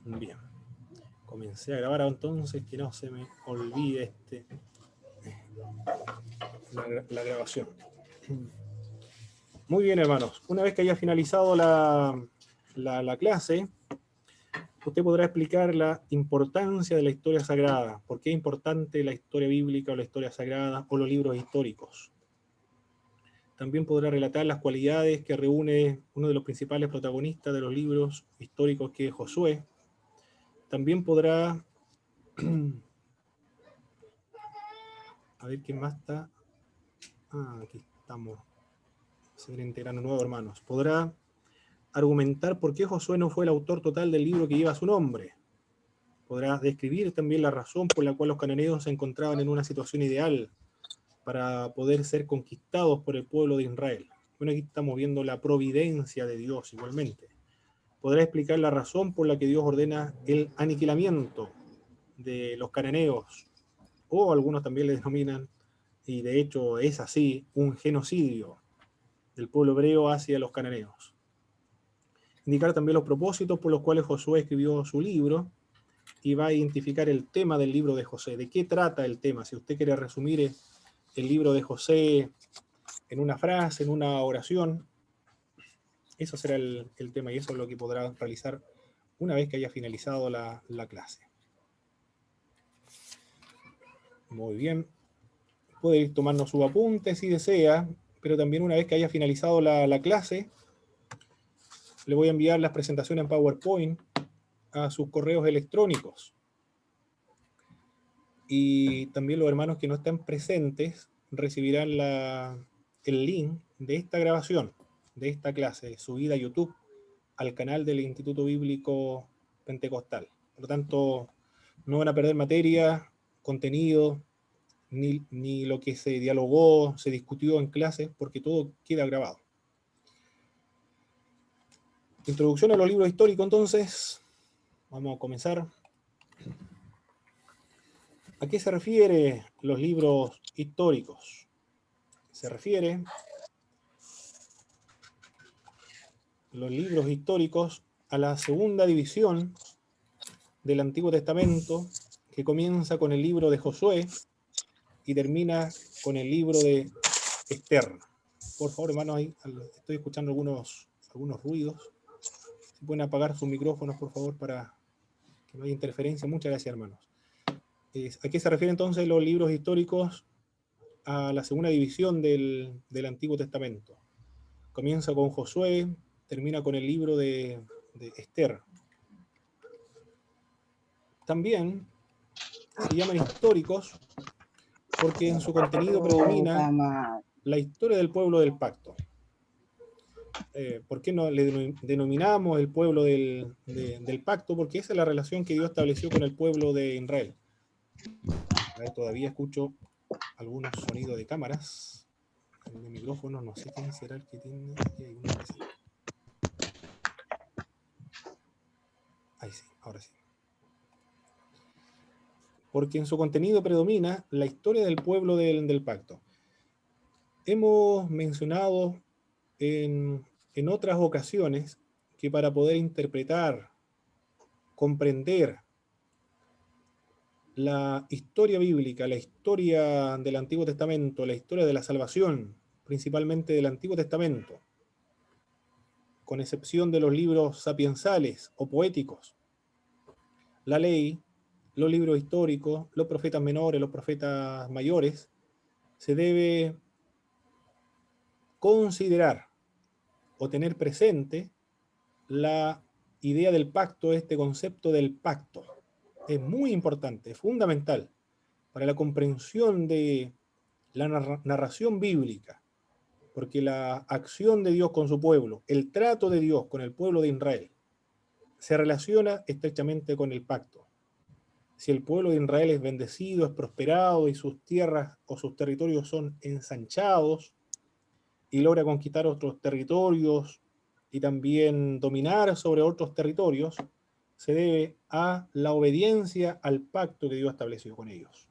Bien. Comencé a grabar entonces, que no se me olvide la grabación. Muy bien, hermanos. Una vez que haya finalizado la clase, usted podrá explicar la importancia de la historia sagrada. ¿Por qué es importante la historia bíblica o la historia sagrada o los libros históricos? También podrá relatar las cualidades que reúne uno de los principales protagonistas de los libros históricos, que es Josué. También podrá... A ver quién más está. Aquí estamos. Se viene integrando nuevos hermanos. Podrá argumentar por qué Josué no fue el autor total del libro que lleva su nombre. Podrá describir también la razón por la cual los cananeos se encontraban en una situación ideal para poder ser conquistados por el pueblo de Israel. Bueno, aquí estamos viendo la providencia de Dios igualmente. Podrá explicar la razón por la que Dios ordena el aniquilamiento de los cananeos, o algunos también le denominan, y de hecho es así, un genocidio del pueblo hebreo hacia los cananeos. Indicar también los propósitos por los cuales Josué escribió su libro, y va a identificar el tema del libro de José. ¿De qué trata el tema? Si usted quiere resumir el libro de José en una frase, en una oración, eso será el tema, y eso es lo que podrá realizar una vez que haya finalizado la clase. Muy bien. Puede ir tomando sus apuntes si desea, pero también una vez que haya finalizado la clase, le voy a enviar las presentaciones en PowerPoint a sus correos electrónicos. Y también los hermanos que no estén presentes recibirán el link de esta grabación, de esta clase, subida a YouTube, al canal del Instituto Bíblico Pentecostal. Por lo tanto, no van a perder materia, contenido, ni lo que se dialogó, se discutió en clases, porque todo queda grabado. Introducción a los libros históricos, entonces. Vamos a comenzar. ¿A qué se refiere los libros históricos? Se refiere los libros históricos a la segunda división del Antiguo Testamento, que comienza con el libro de Josué y termina con el libro de Esther. Por favor, hermanos, ahí estoy escuchando algunos ruidos. Si pueden apagar sus micrófonos, por favor, para que no haya interferencia. Muchas gracias, hermanos. ¿A qué se refiere entonces los libros históricos? A la segunda división del Antiguo Testamento. Comienza con Josué, termina con el libro de Esther. También se llaman históricos porque en su contenido predomina la historia del pueblo del pacto. ¿Por qué no le denominamos el pueblo del pacto? Porque esa es la relación que Dios estableció con el pueblo de Israel. A ver, todavía escucho algunos sonidos de cámaras, de micrófonos, no sé quién será el que tiene. Aquí hay uno presente. Ahí sí, ahora sí. Porque en su contenido predomina la historia del pueblo del pacto. Hemos mencionado en otras ocasiones que para poder interpretar, comprender la historia bíblica, la historia del Antiguo Testamento, la historia de la salvación, principalmente del Antiguo Testamento, con excepción de los libros sapiensales o poéticos, la ley, los libros históricos, los profetas menores, los profetas mayores, se debe considerar o tener presente la idea del pacto, este concepto del pacto. Es muy importante, es fundamental para la comprensión de la narración bíblica, porque la acción de Dios con su pueblo, el trato de Dios con el pueblo de Israel, se relaciona estrechamente con el pacto. Si el pueblo de Israel es bendecido, es prosperado y sus tierras o sus territorios son ensanchados y logra conquistar otros territorios y también dominar sobre otros territorios, se debe a la obediencia al pacto que Dios estableció con ellos.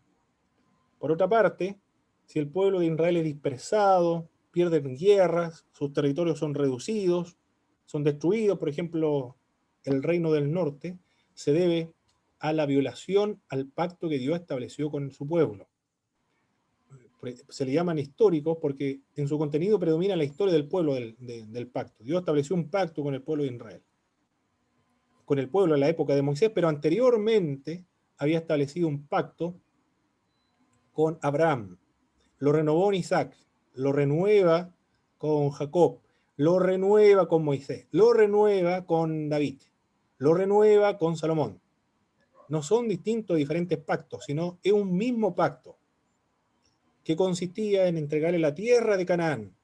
Por otra parte, si el pueblo de Israel es dispersado, pierden guerras, sus territorios son reducidos, son destruidos, por ejemplo, el reino del norte, se debe a la violación al pacto que Dios estableció con su pueblo. Se le llaman históricos porque en su contenido predomina la historia del pueblo del pacto. Dios estableció un pacto con el pueblo de Israel, con el pueblo en la época de Moisés, pero anteriormente había establecido un pacto con Abraham, lo renovó con Isaac, lo renueva con Jacob, lo renueva con Moisés, lo renueva con David, lo renueva con Salomón. No son distintos, diferentes pactos, sino es un mismo pacto que consistía en entregarle la tierra de Canaán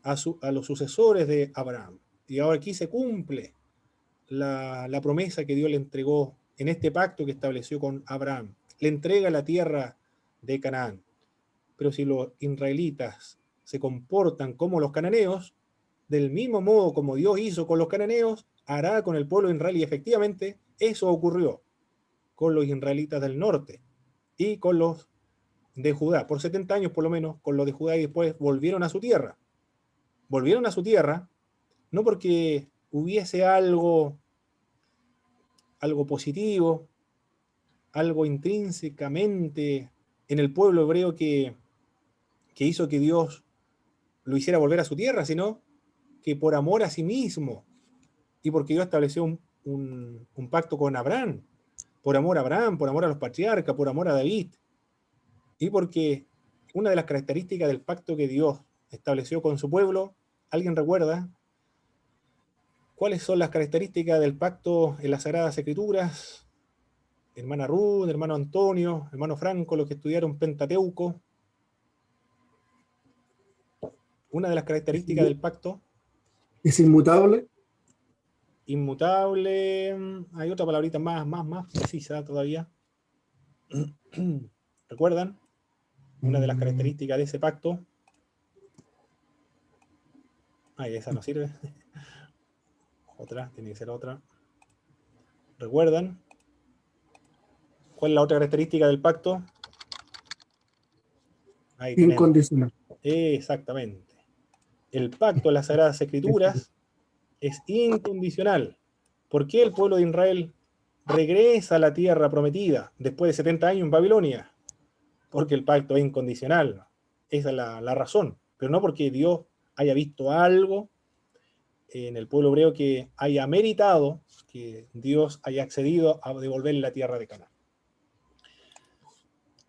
a los sucesores de Abraham. Y ahora aquí se cumple la promesa que Dios le entregó en este pacto que estableció con Abraham. Le entrega la tierra de Canaán. Pero si los israelitas se comportan como los cananeos, del mismo modo como Dios hizo con los cananeos, hará con el pueblo de Israel. Y efectivamente eso ocurrió con los israelitas del norte y con los de Judá. Por 70 años por lo menos, con los de Judá, y después volvieron a su tierra. Volvieron a su tierra, no porque hubiese algo positivo, algo intrínsecamente en el pueblo hebreo que hizo que Dios lo hiciera volver a su tierra, sino que por amor a sí mismo y porque Dios estableció un pacto con Abraham, por amor a Abraham, por amor a los patriarcas, por amor a David, y porque una de las características del pacto que Dios estableció con su pueblo, ¿alguien recuerda cuáles son las características del pacto en las Sagradas Escrituras? Hermana Ruth, hermano Antonio, hermano Franco, los que estudiaron Pentateuco. Una de las características del pacto. ¿Es inmutable? Inmutable. Hay otra palabrita más precisa todavía. ¿Recuerdan? Una de las características de ese pacto. Ay, esa no sirve. Otra, tiene que ser otra. ¿Recuerdan? ¿Cuál es la otra característica del pacto? Ahí tenemos. Incondicional. Exactamente. El pacto en las Sagradas Escrituras es incondicional. ¿Por qué el pueblo de Israel regresa a la tierra prometida después de 70 años en Babilonia? Porque el pacto es incondicional. Esa es la razón. Pero no porque Dios haya visto algo en el pueblo hebreo que haya meritado que Dios haya accedido a devolverle la tierra de Canaán.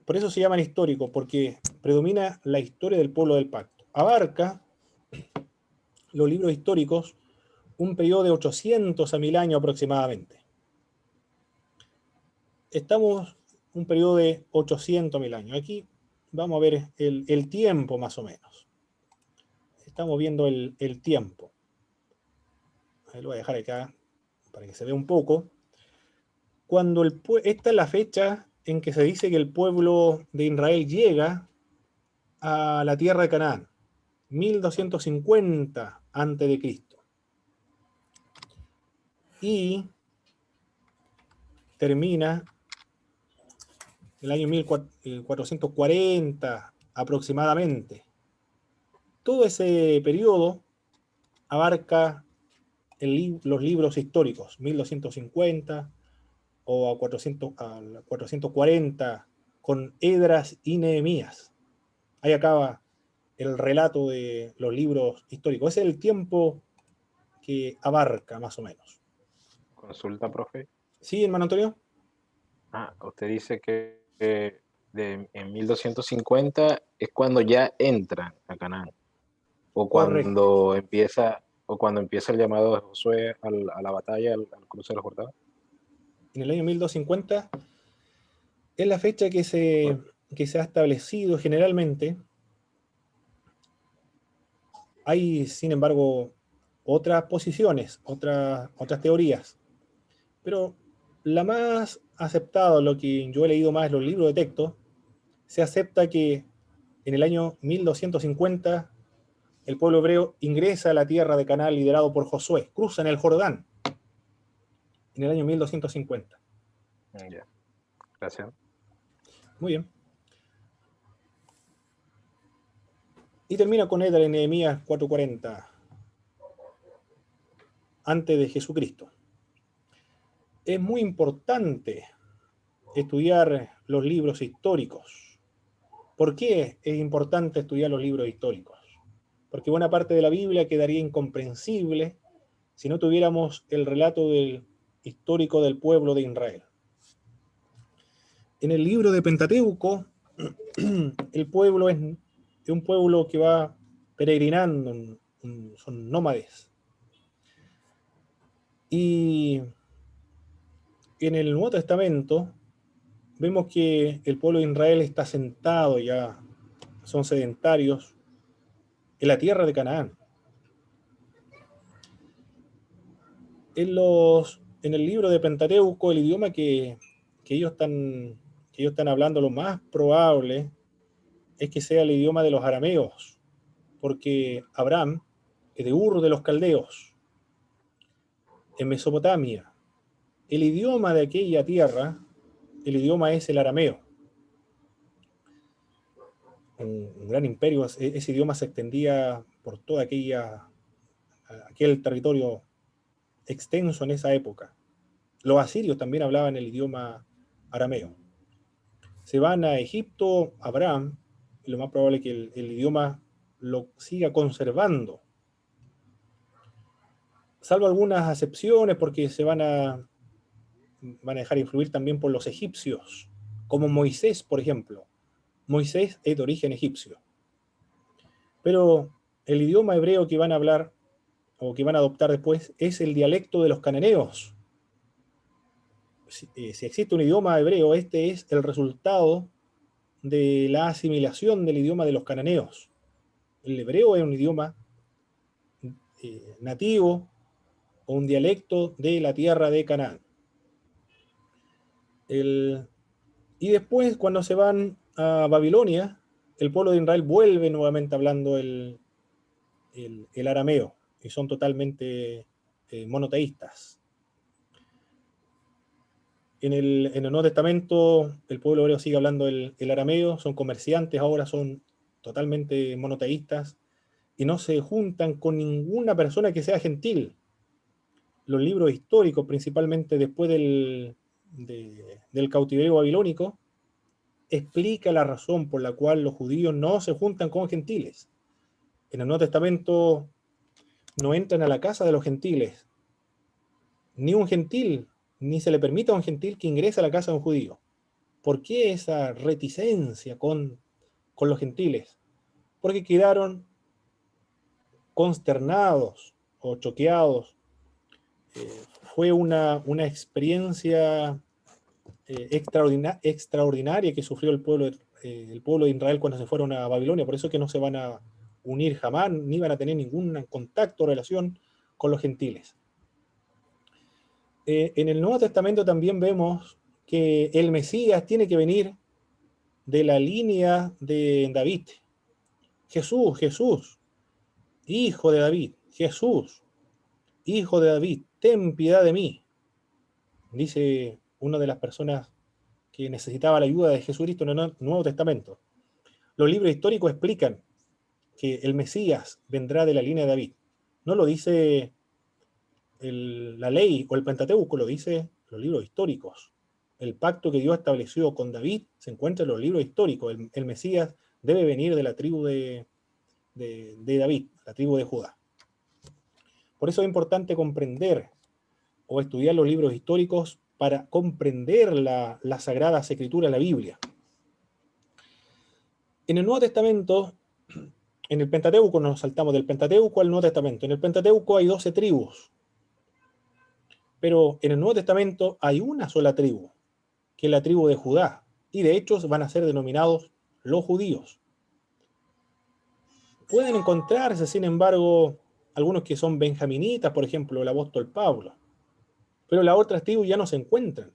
Por eso se llaman históricos, porque predomina la historia del pueblo del pacto. Abarca los libros históricos un periodo de 800 a 1000 años aproximadamente. Estamos un periodo de 800 a 1000 años. Aquí vamos a ver el tiempo más o menos. Estamos viendo el tiempo. Lo voy a dejar acá para que se vea un poco. Esta es la fecha en que se dice que el pueblo de Israel llega a la tierra de Canaán, 1250 a.C. Y termina el año 1440 aproximadamente. Todo ese periodo abarca los libros históricos, 1250 o a 440, con Esdras y Nehemías. Ahí acaba el relato de los libros históricos. Ese es el tiempo que abarca, más o menos. Consulta, profe. ¿Sí, hermano Antonio? Usted dice que en 1250 es cuando ya entran a Canaán, o cuando empieza el llamado de Josué a la batalla, al cruce del Jordán. En el año 1250 es la fecha que se ha establecido generalmente. Hay, sin embargo, otras posiciones, otras teorías. Pero la más aceptada, lo que yo he leído más en los libros de texto, se acepta que en el año 1250 el pueblo hebreo ingresa a la tierra de Canaán liderado por Josué, cruzan el Jordán en el año 1250. Ya, gracias. Muy bien. Y termina con Esdras en Nehemías 440 antes de Jesucristo. es muy importante estudiar los libros históricos. ¿Por qué es importante estudiar los libros históricos? Porque buena parte de la Biblia quedaría incomprensible si no tuviéramos el relato histórico del pueblo de Israel. En el libro de Pentateuco, el pueblo es un pueblo que va peregrinando, son nómades. Y en el Nuevo Testamento vemos que el pueblo de Israel está sentado ya, son sedentarios, en la tierra de Canaán. En el libro de Pentateuco, el idioma que ellos están hablando, lo más probable es que sea el idioma de los arameos, porque Abraham es de Ur de los Caldeos, en Mesopotamia. El idioma de aquella tierra, el idioma es el arameo. Un gran imperio, ese idioma se extendía por todo aquel territorio extenso en esa época. Los asirios también hablaban el idioma arameo. Se van a Egipto, Abraham, y lo más probable es que el idioma lo siga conservando, salvo algunas excepciones, porque se van a dejar influir también por los egipcios, como Moisés, por ejemplo. Moisés es de origen egipcio. Pero el idioma hebreo que van a hablar, o que van a adoptar después, es el dialecto de los cananeos. Si existe un idioma hebreo, este es el resultado de la asimilación del idioma de los cananeos. El hebreo es un idioma nativo o un dialecto de la tierra de Canaán. Y después, cuando se van a Babilonia, el pueblo de Israel vuelve nuevamente hablando el arameo, y son totalmente monoteístas. En el Nuevo Testamento, el pueblo hebreo sigue hablando el arameo, son comerciantes, ahora son totalmente monoteístas, y no se juntan con ninguna persona que sea gentil. Los libros históricos, principalmente después del cautiverio babilónico, explica la razón por la cual los judíos no se juntan con gentiles. En el Nuevo Testamento no entran a la casa de los gentiles, ni un gentil, ni se le permite a un gentil que ingrese a la casa de un judío. ¿Por qué esa reticencia con los gentiles? Porque quedaron consternados o choqueados. Fue una experiencia extraordinaria que sufrió el pueblo de Israel cuando se fueron a Babilonia. Por eso es que no se van a unir jamás, ni van a tener ningún contacto o relación con los gentiles. En el Nuevo Testamento también vemos que el Mesías tiene que venir de la línea de David. Jesús, hijo de David, Jesús, hijo de David, ten piedad de mí, dice una de las personas que necesitaba la ayuda de Jesucristo en el Nuevo Testamento. Los libros históricos explican que el Mesías vendrá de la línea de David. No lo dice la ley o el Pentateuco, lo dice los libros históricos. El pacto que Dios estableció con David se encuentra en los libros históricos. El Mesías debe venir de la tribu de David, la tribu de Judá. Por eso es importante comprender o estudiar los libros históricos para comprender la Sagrada Escritura, la Biblia. En el Nuevo Testamento, en el Pentateuco, nos saltamos del Pentateuco al Nuevo Testamento. En el Pentateuco hay 12 tribus, pero en el Nuevo Testamento hay una sola tribu, que es la tribu de Judá, y de hecho van a ser denominados los judíos. Pueden encontrarse, sin embargo, algunos que son benjaminitas, por ejemplo, el apóstol Pablo, pero las otras tribus ya no se encuentran,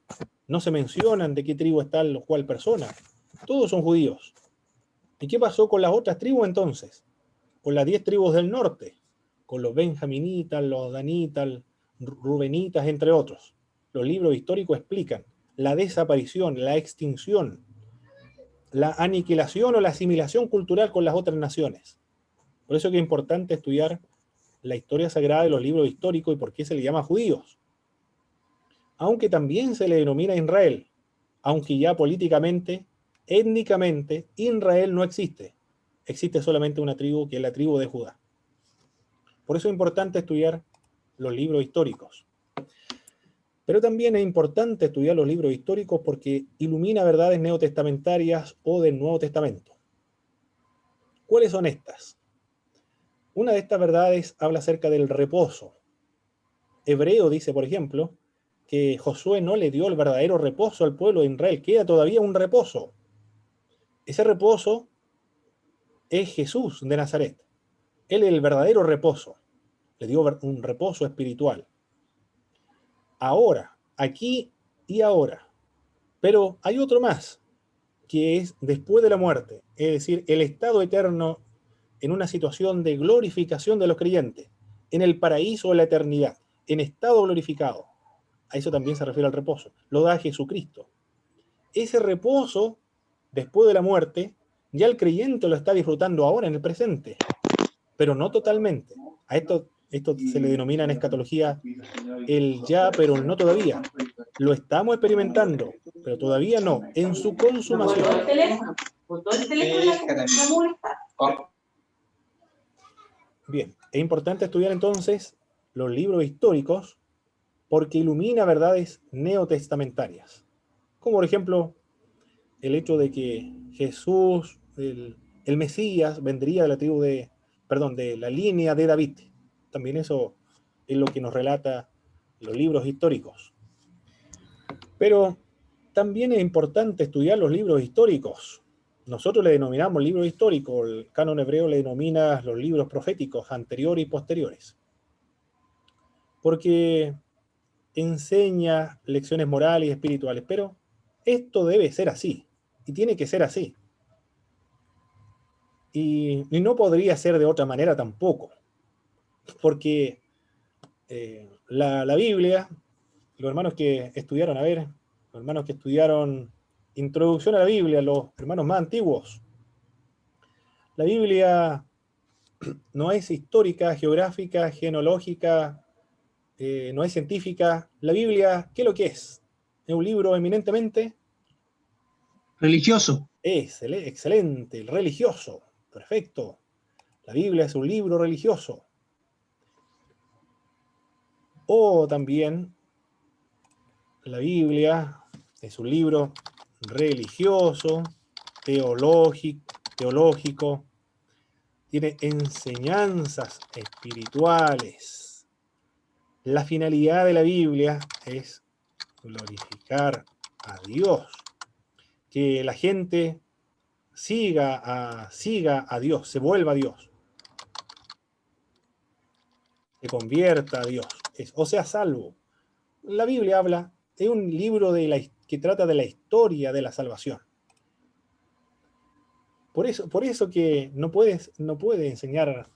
no se mencionan de qué tribu están los cuales personas, todos son judíos. ¿Y qué pasó con las otras tribus entonces? Con las 10 tribus del norte, con los benjaminitas, los danitas, rubenitas, entre otros. Los libros históricos explican la desaparición, la extinción, la aniquilación o la asimilación cultural con las otras naciones. Por eso es que es importante estudiar la historia sagrada de los libros históricos y por qué se le llama judíos. aunque también se le denomina Israel, aunque ya políticamente, étnicamente, Israel no existe. Existe solamente una tribu, que es la tribu de Judá. Por eso es importante estudiar los libros históricos. Pero también es importante estudiar los libros históricos porque ilumina verdades neotestamentarias o del Nuevo Testamento. ¿Cuáles son estas? Una de estas verdades habla acerca del reposo. Hebreo dice, por ejemplo, que Josué no le dio el verdadero reposo al pueblo de Israel. Queda todavía un reposo. Ese reposo es Jesús de Nazaret. Él es el verdadero reposo. Le dio un reposo espiritual. Ahora, aquí y ahora. Pero hay otro más, que es después de la muerte, es decir, el estado eterno en una situación de glorificación de los creyentes, en el paraíso de la eternidad, en estado glorificado. A eso también se refiere al reposo. Lo da Jesucristo. Ese reposo, después de la muerte, ya el creyente lo está disfrutando ahora en el presente, pero no totalmente. A esto se le denomina en escatología el ya, pero el no todavía. Lo estamos experimentando, pero todavía no, en su consumación. Bien, es importante estudiar entonces los libros históricos porque ilumina verdades neotestamentarias. Como por ejemplo, el hecho de que Jesús, el Mesías, vendría de la tribu de la línea de David. También eso es lo que nos relata los libros históricos. Pero también es importante estudiar los libros históricos. Nosotros le denominamos libros históricos, el canon hebreo le denomina los libros proféticos anteriores y posteriores. Porque enseña lecciones morales y espirituales, pero esto debe ser así, y tiene que ser así. Y no podría ser de otra manera tampoco, porque la Biblia, los hermanos que estudiaron, los hermanos que estudiaron Introducción a la Biblia, los hermanos más antiguos, la Biblia no es histórica, geográfica, genealógica, no es científica. La Biblia, ¿qué es lo que es? Es un libro eminentemente religioso. Excelente, religioso, perfecto. La Biblia es un libro religioso. O también la Biblia es un libro religioso, teológico, tiene enseñanzas espirituales. La finalidad de la Biblia es glorificar a Dios, que la gente siga a Dios, se vuelva a Dios, se convierta a Dios, o sea, salvo. La Biblia habla de un libro que trata de la historia de la salvación. Por eso que no puede enseñar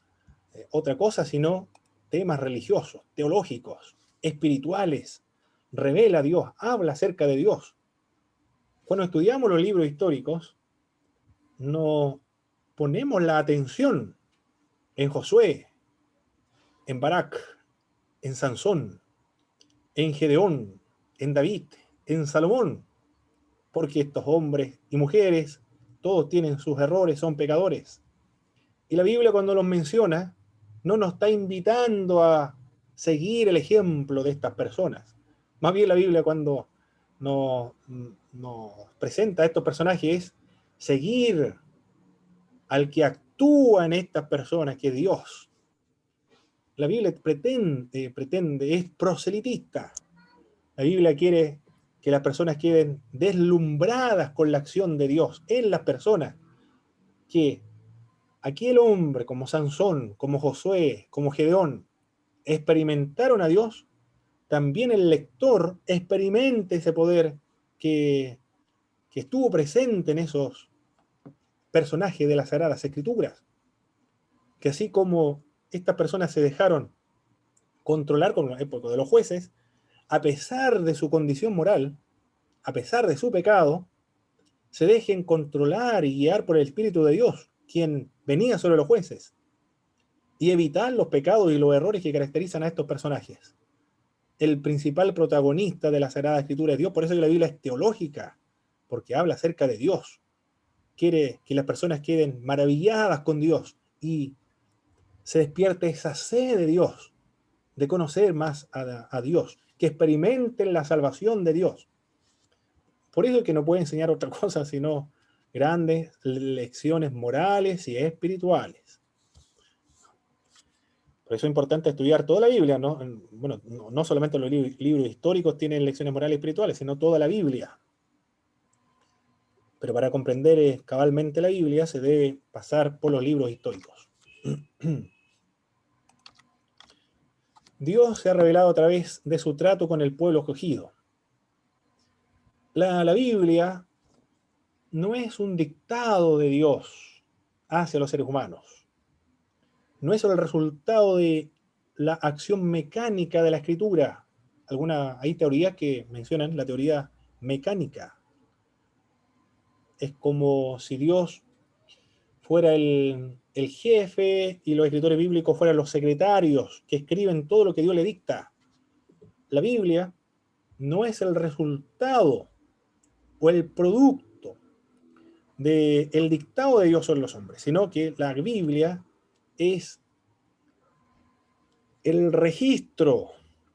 otra cosa sino temas religiosos, teológicos, espirituales. Revela a Dios, habla acerca de Dios. Cuando estudiamos los libros históricos, no ponemos la atención en Josué, en Barak, en Sansón, en Gedeón, en David, en Salomón, porque estos hombres y mujeres, todos tienen sus errores, son pecadores. Y la Biblia cuando los menciona, no nos está invitando a seguir el ejemplo de estas personas. Más bien la Biblia cuando nos presenta a estos personajes es seguir al que actúa en estas personas, que es Dios. La Biblia pretende, es proselitista. La Biblia quiere que las personas queden deslumbradas con la acción de Dios en las personas, que aquel hombre como Sansón, como Josué, como Gedeón, experimentaron a Dios, también el lector experimente ese poder que estuvo presente en esos personajes de las Sagradas Escrituras. Que así como estas personas se dejaron controlar con la época de los jueces, a pesar de su condición moral, a pesar de su pecado, se dejen controlar y guiar por el Espíritu de Dios, quien venía sobre los jueces, y evitar los pecados y los errores que caracterizan a estos personajes. el principal protagonista de la Sagrada Escritura es Dios. Por eso que la Biblia es teológica, porque habla acerca de Dios. Quiere que las personas queden maravilladas con Dios y se despierte esa sed de Dios, de conocer más a Dios, que experimenten la salvación de Dios. Por eso es que no puede enseñar otra cosa sino grandes lecciones morales y espirituales. Por eso es importante estudiar toda la Biblia, ¿no? Bueno, no solamente los libros históricos tienen lecciones morales y espirituales, sino toda la Biblia. Pero para comprender cabalmente la Biblia se debe pasar por los libros históricos. Dios se ha revelado a través de su trato con el pueblo escogido. La Biblia no es un dictado de Dios hacia los seres humanos. No es solo el resultado de la acción mecánica de la escritura. Hay teorías que mencionan la teoría mecánica. Es como si Dios fuera el jefe y los escritores bíblicos fueran los secretarios que escriben todo lo que Dios le dicta. La Biblia no es el resultado o el producto del dictado de Dios sobre los hombres, sino que la Biblia es el registro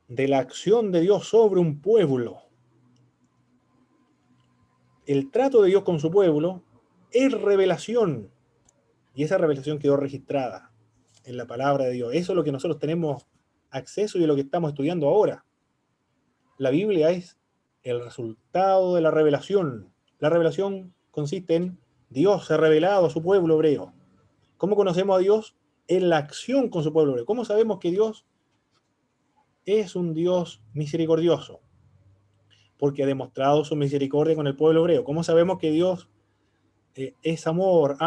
de la acción de Dios sobre un pueblo. El trato de Dios con su pueblo es revelación, y esa revelación quedó registrada en la palabra de Dios. Eso es lo que nosotros tenemos acceso y es lo que estamos estudiando ahora. La Biblia es el resultado de la revelación. La revelación consiste en Dios se ha revelado a su pueblo hebreo. ¿Cómo conocemos a Dios? En la acción con su pueblo hebreo. ¿Cómo sabemos que Dios es un Dios misericordioso? Porque ha demostrado su misericordia con el pueblo hebreo. ¿Cómo sabemos que Dios es amor,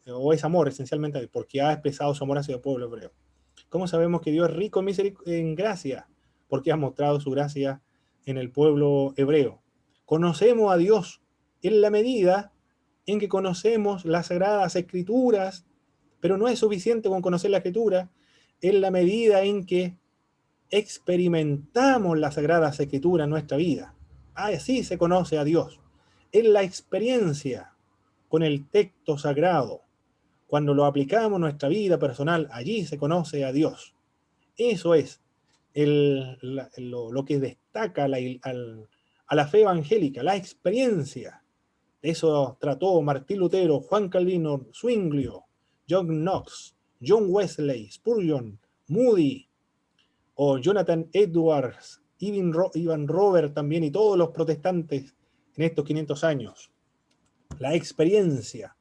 o es amor esencialmente? Porque ha expresado su amor hacia el pueblo hebreo. ¿Cómo sabemos que Dios es rico en gracia? Porque ha mostrado su gracia en el pueblo hebreo. Conocemos a Dios en la medida en que conocemos las Sagradas Escrituras, pero no es suficiente con conocer la Escritura, en la medida en que experimentamos las Sagradas Escrituras en nuestra vida. Así se conoce a Dios, en la experiencia con el texto sagrado. Cuando lo aplicamos en nuestra vida personal, allí se conoce a Dios. Eso es lo que destaca a la fe evangélica, la experiencia. Eso trató Martín Lutero, Juan Calvino, Zwinglio, John Knox, John Wesley, Spurgeon, Moody, o Jonathan Edwards, Ivan Robert también, y todos los protestantes en estos 500 años. La experiencia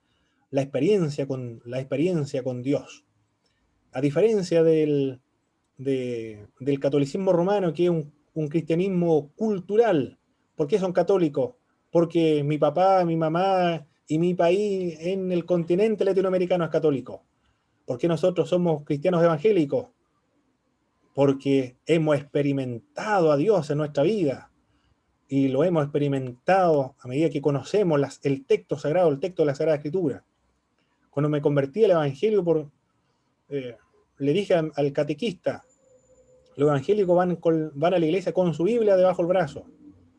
con Dios. A diferencia del catolicismo romano, que es un cristianismo cultural. ¿Por qué son católicos? Porque mi papá, mi mamá y mi país en el continente latinoamericano es católico. ¿Por qué nosotros somos cristianos evangélicos? Porque hemos experimentado a Dios en nuestra vida y lo hemos experimentado a medida que conocemos el texto sagrado, el texto de la Sagrada Escritura. Cuando me convertí al evangelio, le dije al catequista: los evangélicos van a la iglesia con su Biblia debajo del brazo.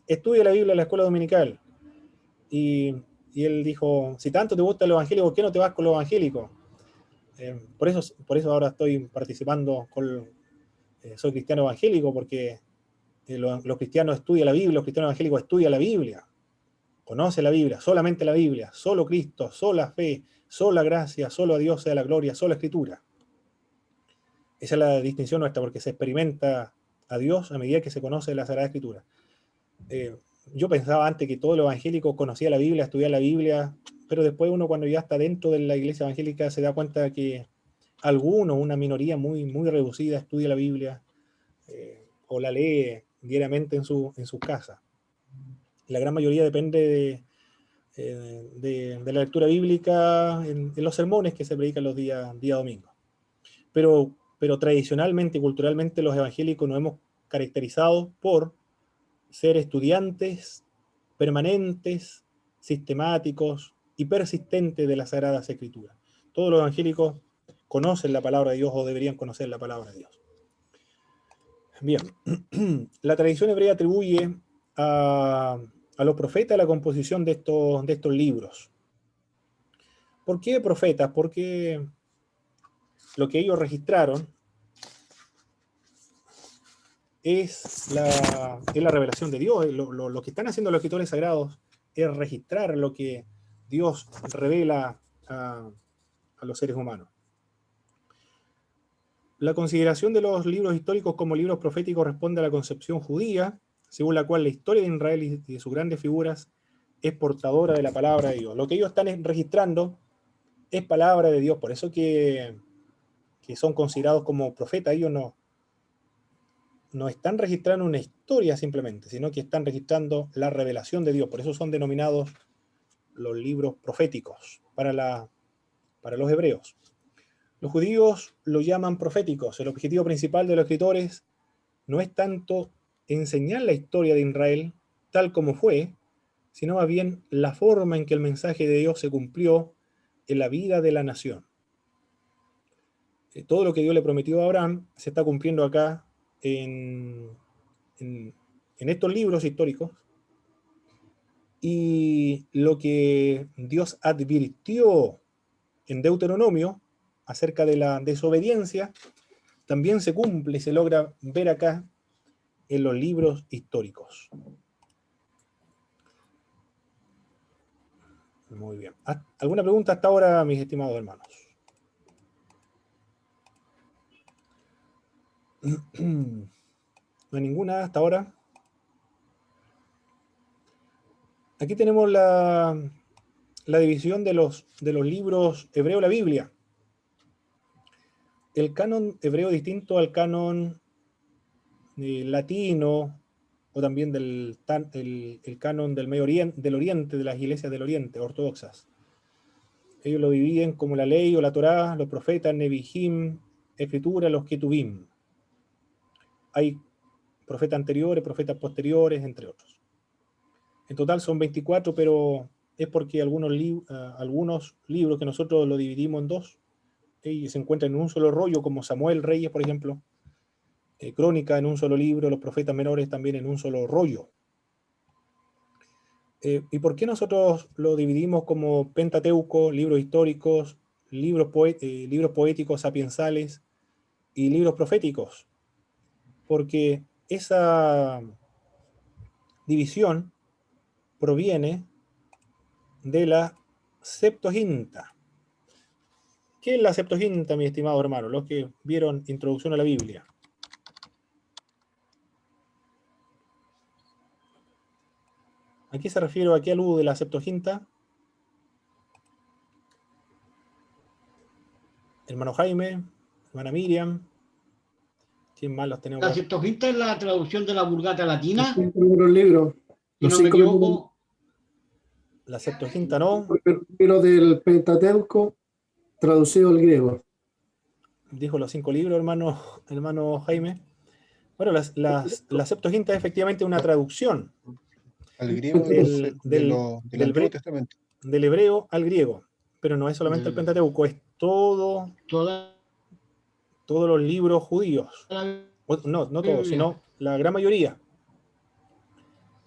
Estudia la Biblia en la escuela dominical. Y él dijo: si tanto te gusta el evangelio, ¿por qué no te vas con los evangélicos? Por eso ahora estoy participando soy cristiano evangélico, porque los cristianos estudian la Biblia, los cristianos evangélicos estudian la Biblia, conoce la Biblia, solamente la Biblia, solo Cristo, sola fe, sola gracia, solo a Dios sea la gloria, sola Escritura. Esa es la distinción nuestra, porque se experimenta a Dios a medida que se conoce la Sagrada Escritura. Yo pensaba antes que todo el evangélico conocía la Biblia, estudiaba la Biblia, pero después uno, cuando ya está dentro de la iglesia evangélica, se da cuenta que una minoría muy, muy reducida, estudia la Biblia o la lee diariamente en su casa. La gran mayoría depende de la lectura bíblica en los sermones que se predican los días domingos. Pero tradicionalmente y culturalmente los evangélicos nos hemos caracterizado por ser estudiantes permanentes, sistemáticos y persistentes de las Sagradas Escrituras. Todos los evangélicos conocen la palabra de Dios, o deberían conocer la palabra de Dios. Bien. La tradición hebrea atribuye a los profetas la composición de estos libros. ¿Por qué profetas? Porque lo que ellos registraron es la revelación de Dios. Lo que están haciendo los escritores sagrados es registrar lo que Dios revela a los seres humanos. La consideración de los libros históricos como libros proféticos responde a la concepción judía, según la cual la historia de Israel y de sus grandes figuras es portadora de la palabra de Dios. Lo que ellos están registrando es palabra de Dios, por eso que son considerados como profetas. Ellos no están registrando una historia simplemente, sino que están registrando la revelación de Dios. Por eso son denominados los libros proféticos para los hebreos. Los judíos lo llaman proféticos. El objetivo principal de los escritores no es tanto enseñar la historia de Israel tal como fue, sino más bien la forma en que el mensaje de Dios se cumplió en la vida de la nación. Todo lo que Dios le prometió a Abraham se está cumpliendo acá en estos libros históricos, y lo que Dios advirtió en Deuteronomio acerca de la desobediencia también se cumple y se logra ver acá en los libros históricos. Muy bien. ¿Alguna pregunta hasta ahora, mis estimados hermanos? No hay ninguna hasta ahora. Aquí tenemos la división de los libros hebreos de la Biblia. El canon hebreo distinto al canon latino, o también el canon del Medio Oriente, del Oriente, de las iglesias del Oriente, ortodoxas. Ellos lo dividen como la ley o la Torá, los profetas, Nebihim, escritura, los Ketubim. Hay profetas anteriores, profetas posteriores, entre otros. En total son 24, pero es porque algunos libros que nosotros lo dividimos en dos, y se encuentran en un solo rollo, como Samuel, Reyes, por ejemplo, Crónica en un solo libro, los profetas menores también en un solo rollo. ¿Y por qué nosotros lo dividimos como Pentateuco, libros históricos, libros poéticos, sapiensales y libros proféticos? Porque esa división proviene de la Septuaginta. ¿Qué es la Septuaginta, mi estimado hermano? Los que vieron Introducción a la Biblia. ¿A qué se refiere o a qué alude la Septuaginta? Hermano Jaime, hermana Miriam. ¿Quién más los tenemos? La Septuaginta es la traducción de la Vulgata Los latina, 5 primeros libros. si Los no me 5 primeros equivoco. La Septuaginta no. libros del Pentateuco traducido al griego. Dijo los 5 libros, hermano Jaime. Bueno, la Septuaginta es efectivamente una traducción Al griego del Antiguo Testamento. del hebreo al griego. Pero no es solamente el Pentateuco, es todos los libros judíos. No todos, sino la gran mayoría.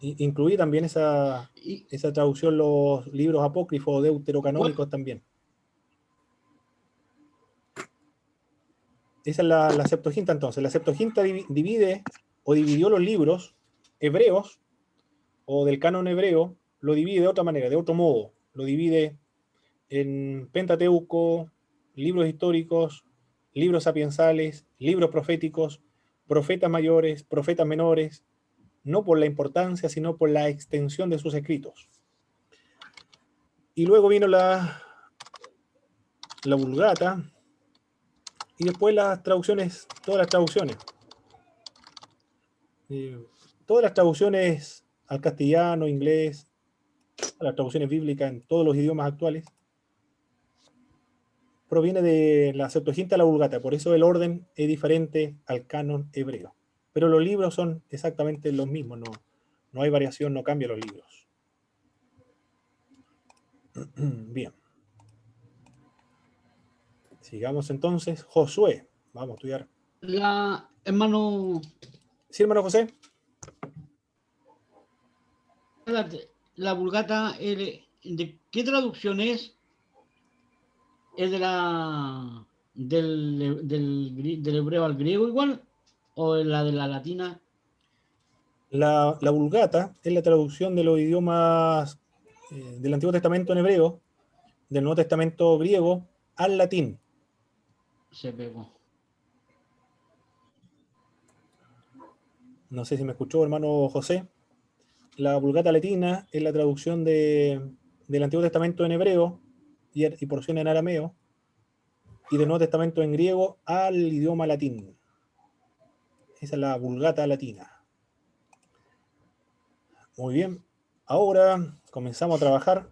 Incluye también esa traducción los libros apócrifos o deuterocanónicos también. Esa es la Septuaginta entonces. La Septuaginta divide o dividió los libros hebreos o del canon hebreo, lo divide de otra manera, de otro modo. Lo divide en Pentateuco, libros históricos, libros sapiensales, libros proféticos, profetas mayores, profetas menores, no por la importancia, sino por la extensión de sus escritos. Y luego vino la Vulgata, y después las traducciones, todas las traducciones. Todas las traducciones al castellano, inglés, las traducciones bíblicas en todos los idiomas actuales, proviene de la Septuaginta a la Vulgata, por eso el orden es diferente al canon hebreo. Pero los libros son exactamente los mismos, no hay variación, no cambian los libros. Bien. Sigamos entonces. Josué. Vamos a estudiar. Hermano Sí, hermano José. La Vulgata, ¿de qué traducción es? ¿Es del hebreo al griego igual? ¿O la de la latina? La Vulgata es la traducción de los idiomas del Antiguo Testamento en hebreo, del Nuevo Testamento griego al latín. Se pegó. No sé si me escuchó, hermano José. La Vulgata latina es la traducción del Antiguo Testamento en hebreo y porción en arameo, y del Nuevo Testamento en griego al idioma latín. Esa es la Vulgata latina. Muy bien. Ahora comenzamos a trabajar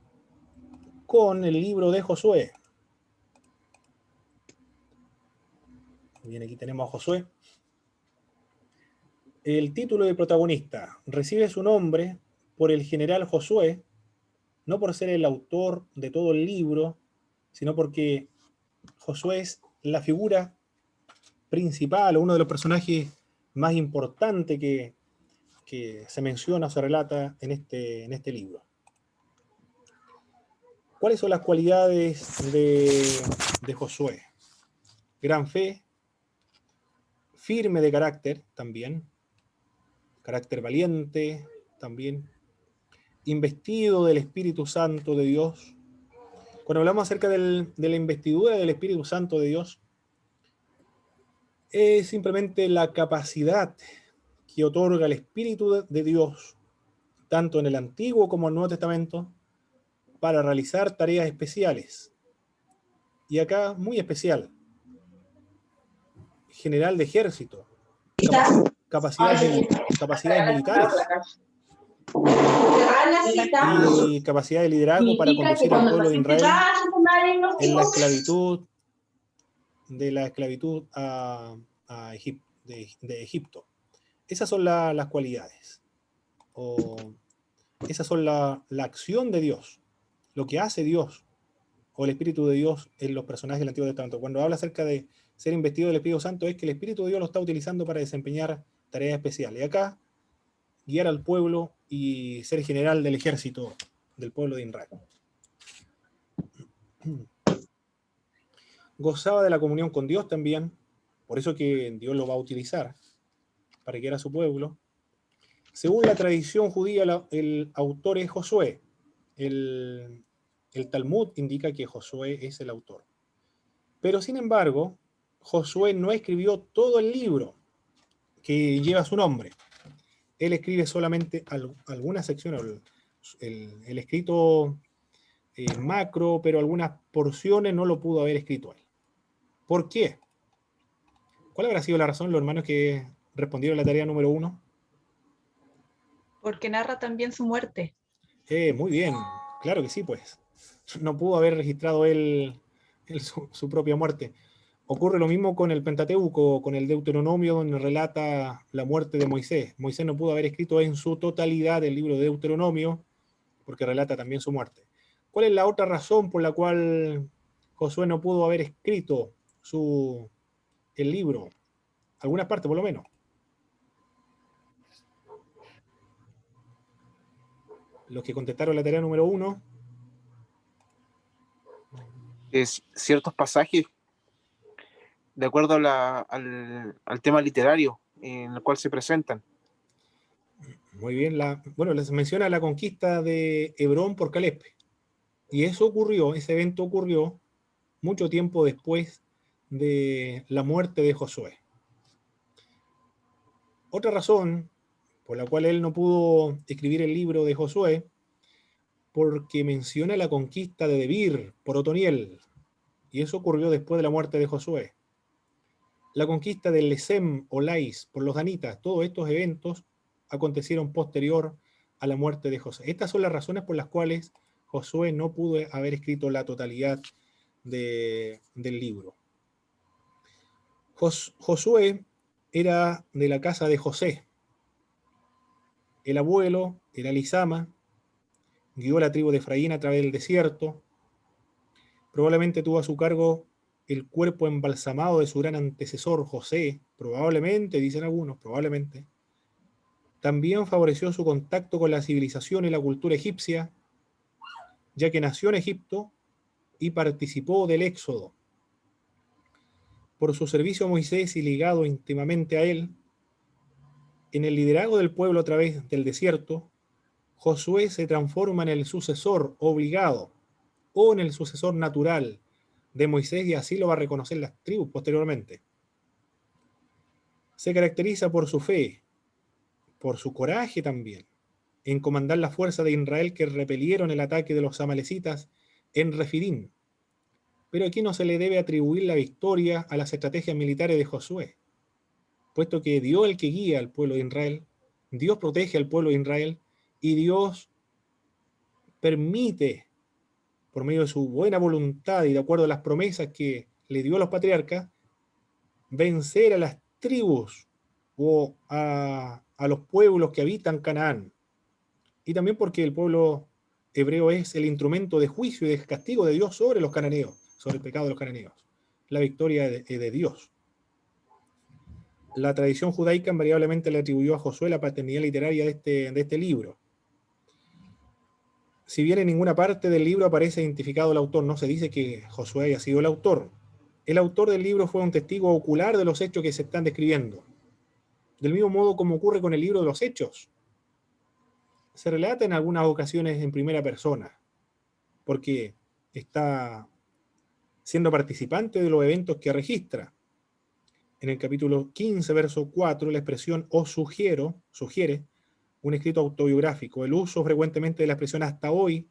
con el libro de Josué. Bien, aquí tenemos a Josué. El título de protagonista recibe su nombre por el general Josué, no por ser el autor de todo el libro, sino porque Josué es la figura principal o uno de los personajes más importantes que se menciona o se relata en este libro. ¿Cuáles son las cualidades de Josué? Gran fe, firme de carácter también, carácter valiente también, investido del Espíritu Santo de Dios. Cuando hablamos acerca de la investidura del Espíritu Santo de Dios, es simplemente la capacidad que otorga el Espíritu de Dios, tanto en el Antiguo como en el Nuevo Testamento, para realizar tareas especiales. Y acá, muy especial, general de ejército, capacidades militares y capacidad de liderazgo para conducir al pueblo de Israel en la esclavitud, de Egipto. Esas son las cualidades, o esas son la acción de Dios, lo que hace Dios, o el Espíritu de Dios en los personajes del Antiguo Testamento. Cuando habla acerca de ser investido del Espíritu Santo, es que el Espíritu de Dios lo está utilizando para desempeñar tareas especiales. Y acá, guiar al pueblo y ser general del ejército del pueblo de Israel. Gozaba de la comunión con Dios también, por eso que Dios lo va a utilizar para guiar a su pueblo. Según la tradición judía, el autor es Josué. El Talmud indica que Josué es el autor. Pero sin embargo, Josué no escribió todo el libro que lleva su nombre. Él escribe solamente algunas secciones, el escrito macro, pero algunas porciones no lo pudo haber escrito él. ¿Por qué? ¿Cuál habrá sido la razón, los hermanos que respondieron a la tarea número 1? Porque narra también su muerte. Muy bien, claro que sí, pues. No pudo haber registrado él su propia muerte. Ocurre lo mismo con el Pentateuco, con el Deuteronomio, donde relata la muerte de Moisés. Moisés no pudo haber escrito en su totalidad el libro de Deuteronomio, porque relata también su muerte. ¿Cuál es la otra razón por la cual Josué no pudo haber escrito el libro? Algunas partes, por lo menos. Los que contestaron la tarea número 1. Ciertos pasajes, de acuerdo al tema literario en el cual se presentan. Muy bien. Les menciona la conquista de Hebrón por Caleb. Y ese evento ocurrió mucho tiempo después de la muerte de Josué. Otra razón por la cual él no pudo escribir el libro de Josué, porque menciona la conquista de Debir por Otoniel, y eso ocurrió después de la muerte de Josué. La conquista de Lesem o Lais por los danitas, todos estos eventos acontecieron posterior a la muerte de Josué. Estas son las razones por las cuales Josué no pudo haber escrito la totalidad del libro. Josué era de la casa de José. El abuelo era Lisama, guió a la tribu de Efraín a través del desierto. Probablemente tuvo a su cargo el cuerpo embalsamado de su gran antecesor José, probablemente, dicen algunos, probablemente, También favoreció su contacto con la civilización y la cultura egipcia, ya que nació en Egipto y participó del Éxodo. Por su servicio a Moisés y ligado íntimamente a él, en el liderazgo del pueblo a través del desierto, Josué se transforma en el sucesor obligado o en el sucesor natural de Moisés, y así lo va a reconocer las tribus posteriormente. Se caracteriza por su fe, por su coraje también, en comandar la fuerza de Israel que repelieron el ataque de los amalecitas en Refidim. Pero aquí no se le debe atribuir la victoria a las estrategias militares de Josué, puesto que Dios es el que guía al pueblo de Israel, Dios protege al pueblo de Israel, y Dios permite, por medio de su buena voluntad y de acuerdo a las promesas que le dio a los patriarcas, vencer a las tribus o a los pueblos que habitan Canaán. Y también porque el pueblo hebreo es el instrumento de juicio y de castigo de Dios sobre los cananeos, sobre el pecado de los cananeos. La victoria de Dios. La tradición judaica invariablemente le atribuyó a Josué la paternidad literaria de este libro. Si bien en ninguna parte del libro aparece identificado el autor, no se dice que Josué haya sido el autor. El autor del libro fue un testigo ocular de los hechos que se están describiendo. Del mismo modo como ocurre con el libro de los Hechos. Se relata en algunas ocasiones en primera persona, porque está siendo participante de los eventos que registra. En el capítulo 15, verso 4, la expresión "os sugiere un escrito autobiográfico. El uso frecuentemente de la expresión "hasta hoy"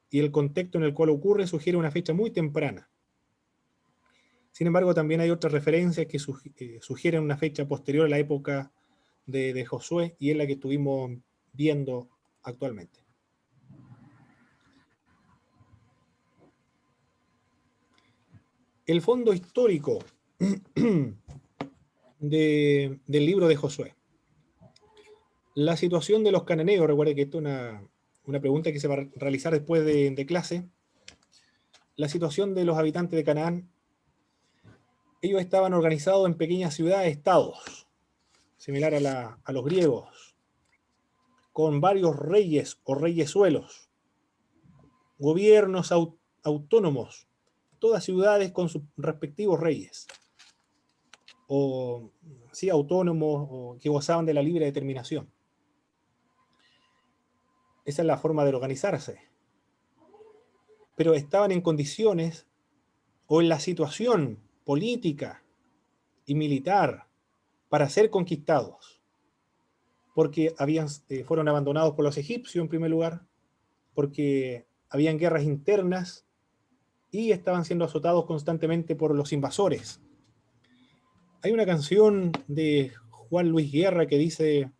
y el contexto en el cual ocurre sugiere una fecha muy temprana. Sin embargo, también hay otras referencias que sugieren una fecha posterior a la época de Josué, y es la que estuvimos viendo actualmente. El fondo histórico del libro de Josué. La situación de los cananeos, recuerde que esto es una pregunta que se va a realizar después de clase. La situación de los habitantes de Canaán, ellos estaban organizados en pequeñas ciudades-estados, similar a los griegos, con varios reyes o reyesuelos, gobiernos autónomos, todas ciudades con sus respectivos reyes, o sí, autónomos, o que gozaban de la libre determinación. Esa es la forma de organizarse. Pero estaban en condiciones o en la situación política y militar para ser conquistados, porque fueron abandonados por los egipcios en primer lugar, porque habían guerras internas y estaban siendo azotados constantemente por los invasores. Hay una canción de Juan Luis Guerra que dice,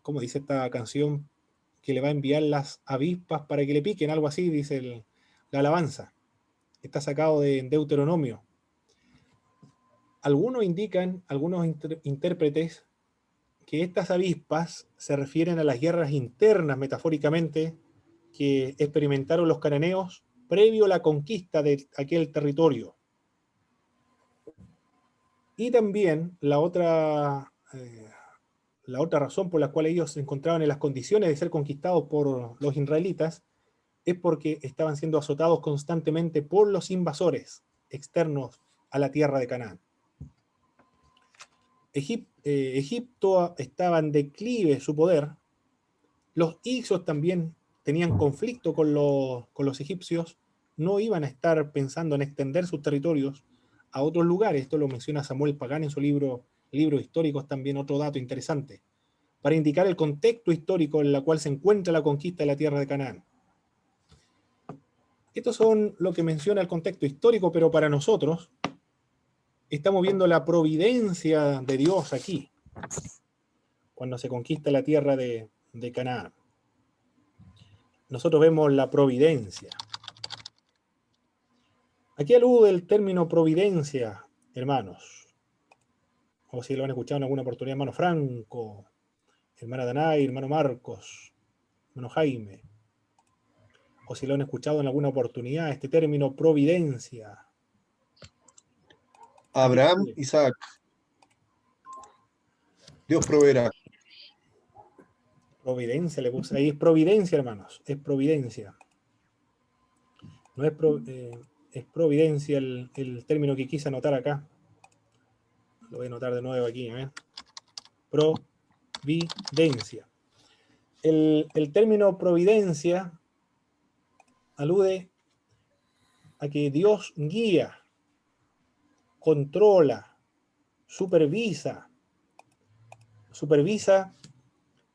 ¿cómo dice esta canción? Que le va a enviar las avispas para que le piquen, algo así, dice la alabanza. Está sacado de Deuteronomio. Algunos indican, algunos intérpretes, que estas avispas se refieren a las guerras internas, metafóricamente, que experimentaron los cananeos previo a la conquista de aquel territorio. Y también la otra razón por la cual ellos se encontraban en las condiciones de ser conquistados por los israelitas es porque estaban siendo azotados constantemente por los invasores externos a la tierra de Canaán. Egipto estaba en declive su poder. Los hicsos también tenían conflicto con los egipcios. No iban a estar pensando en extender sus territorios a otros lugares. Esto lo menciona Samuel Pagán en su libro Históricos, también otro dato interesante, para indicar el contexto histórico en el cual se encuentra la conquista de la tierra de Canaán. Estos son lo que menciona el contexto histórico, pero para nosotros estamos viendo la providencia de Dios aquí, cuando se conquista la tierra de Canaán. Nosotros vemos la providencia. Aquí alude el término providencia, hermanos. O si lo han escuchado en alguna oportunidad, hermano Franco, hermana Danay, hermano Marcos, hermano Jaime. O si lo han escuchado en alguna oportunidad, este término providencia. Abraham, Isaac. Dios proveerá. Providencia le puse. Ahí es providencia, hermanos. Es providencia. No es, es providencia el término que quise anotar acá. Lo voy a anotar de nuevo aquí. Providencia. El término providencia alude a que Dios guía, controla, supervisa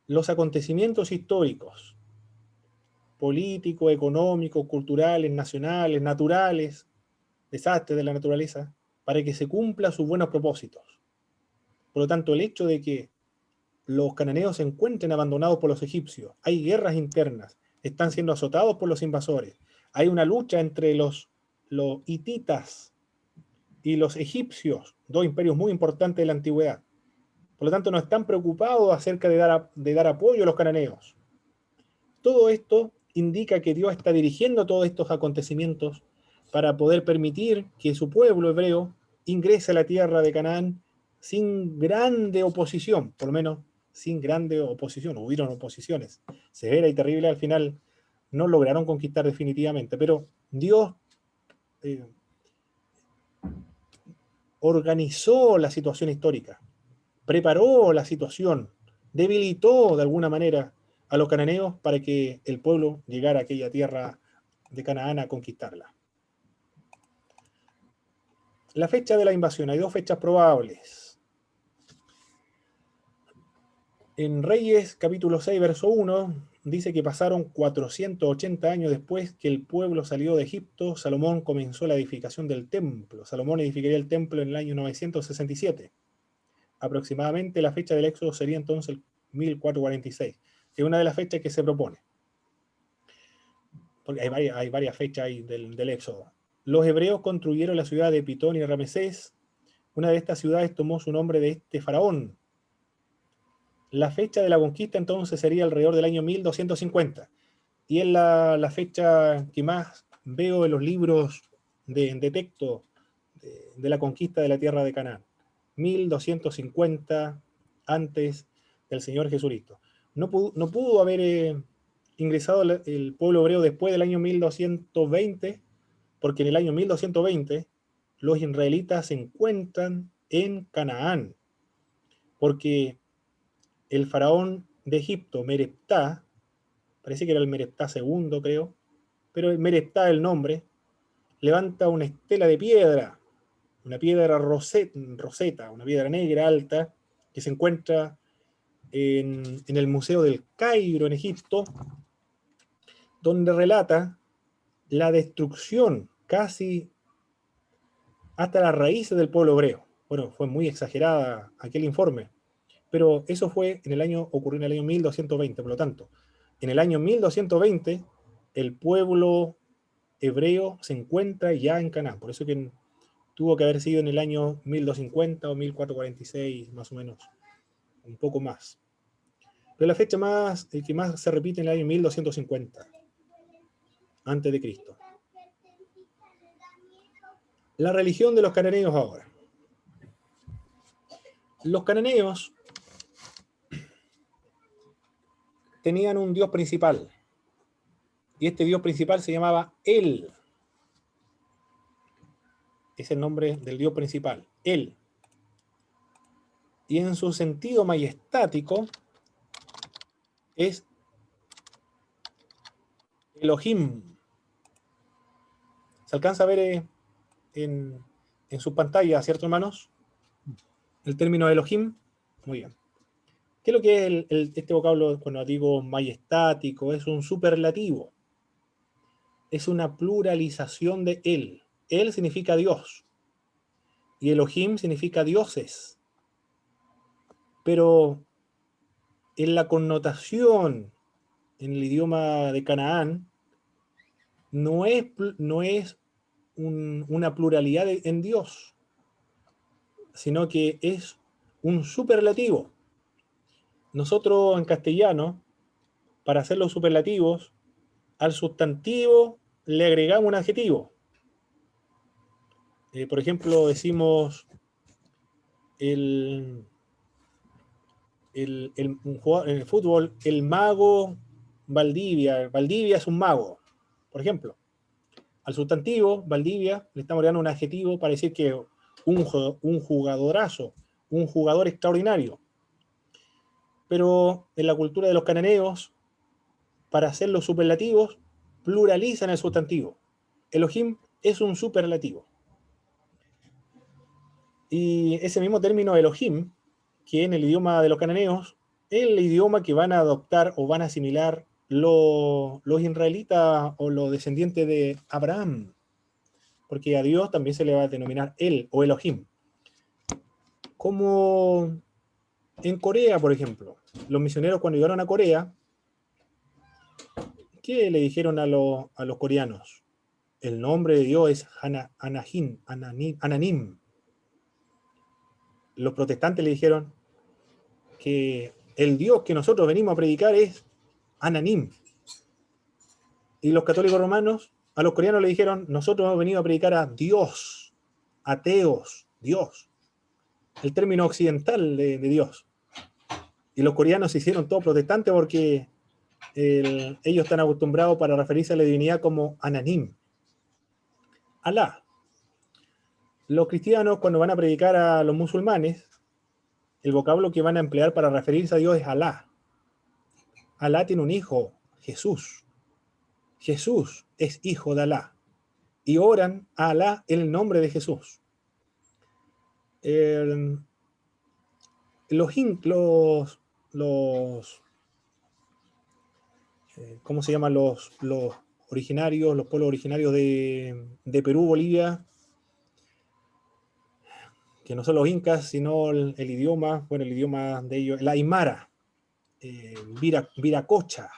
los acontecimientos históricos, políticos, económicos, culturales, nacionales, naturales, desastres de la naturaleza, para que se cumplan sus buenos propósitos. Por lo tanto, el hecho de que los cananeos se encuentren abandonados por los egipcios, hay guerras internas, están siendo azotados por los invasores, hay una lucha entre los hititas y los egipcios, dos imperios muy importantes de la antigüedad. Por lo tanto, no están preocupados acerca de dar apoyo a los cananeos. Todo esto indica que Dios está dirigiendo todos estos acontecimientos para poder permitir que su pueblo hebreo ingrese a la tierra de Canaán sin grande oposición, por lo menos sin grande oposición. Hubieron oposiciones severas y terribles, al final no lograron conquistar definitivamente, pero Dios organizó la situación histórica, preparó la situación, debilitó de alguna manera a los cananeos para que el pueblo llegara a aquella tierra de Canaán a conquistarla. La fecha de la invasión, hay dos fechas probables. En Reyes capítulo 6, verso 1, dice que pasaron 480 años después que el pueblo salió de Egipto, Salomón comenzó la edificación del templo. Salomón edificaría el templo en el año 967. Aproximadamente la fecha del éxodo sería entonces el 1446, que es una de las fechas que se propone. Porque hay varias fechas ahí del éxodo. Los hebreos construyeron la ciudad de Pitón y Ramesés. Una de estas ciudades tomó su nombre de este faraón. La fecha de la conquista entonces sería alrededor del año 1250. Y es la fecha que más veo en los libros de texto de la conquista de la tierra de Canaán. 1250 antes del Señor Jesucristo. No pudo haber ingresado el pueblo hebreo después del año 1220, porque en el año 1220 los israelitas se encuentran en Canaán, porque el faraón de Egipto, Mereptah, parece que era el Mereptah II, creo, pero el Mereptah, el nombre, levanta una estela de piedra, una piedra roseta, una piedra negra alta, que se encuentra en el Museo del Cairo, en Egipto, donde relata la destrucción casi hasta las raíces del pueblo hebreo. Bueno, fue muy exagerada aquel informe, pero eso ocurrió en el año 1220, por lo tanto, en el año 1220 el pueblo hebreo se encuentra ya en Canaán, por eso que tuvo que haber sido en el año 1250 o 1446, más o menos, un poco más. Pero la fecha que más se repite en el año 1250, antes de Cristo. La religión de los cananeos ahora. Los cananeos tenían un dios principal, y este dios principal se llamaba El. Es el nombre del dios principal, El. Y en su sentido majestático es Elohim. ¿Se alcanza a ver en su pantalla, cierto, hermanos? El término Elohim. Muy bien. ¿Qué es lo que es este vocablo cuando digo majestático? Es un superlativo. Es una pluralización de El. El significa Dios. Y Elohim significa dioses. Pero en la connotación en el idioma de Canaán no es una pluralidad en Dios, sino que es un superlativo. Nosotros en castellano, para hacer los superlativos, al sustantivo le agregamos un adjetivo. Por ejemplo, decimos un jugador, en el fútbol, el mago Valdivia. Valdivia es un mago, por ejemplo. Al sustantivo, Valdivia, le estamos dando un adjetivo para decir que un jugadorazo, un jugador extraordinario. Pero en la cultura de los cananeos, para hacer los superlativos, pluralizan el sustantivo. Elohim es un superlativo. Y ese mismo término Elohim, que en el idioma de los cananeos, es el idioma que van a adoptar o van a asimilar los israelitas o los descendientes de Abraham, porque a Dios también se le va a denominar él o Elohim. Como en Corea, por ejemplo, los misioneros cuando llegaron a Corea, ¿qué le dijeron a los coreanos? El nombre de Dios es Ananim. Los protestantes le dijeron que el Dios que nosotros venimos a predicar es Ananim. Y los católicos romanos a los coreanos le dijeron, nosotros hemos venido a predicar a Dios, ateos, Dios. El término occidental de Dios. Y los coreanos se hicieron todos protestantes porque ellos están acostumbrados para referirse a la divinidad como Ananim. Alá. Los cristianos, cuando van a predicar a los musulmanes, el vocablo que van a emplear para referirse a Dios es Alá. Alá tiene un hijo, Jesús. Jesús es hijo de Alá. Y oran a Alá en el nombre de Jesús. ¿Cómo se llaman los originarios, los pueblos originarios de Perú, Bolivia? Que no son los incas, sino el idioma, bueno, el idioma de ellos, la aymara, Viracocha.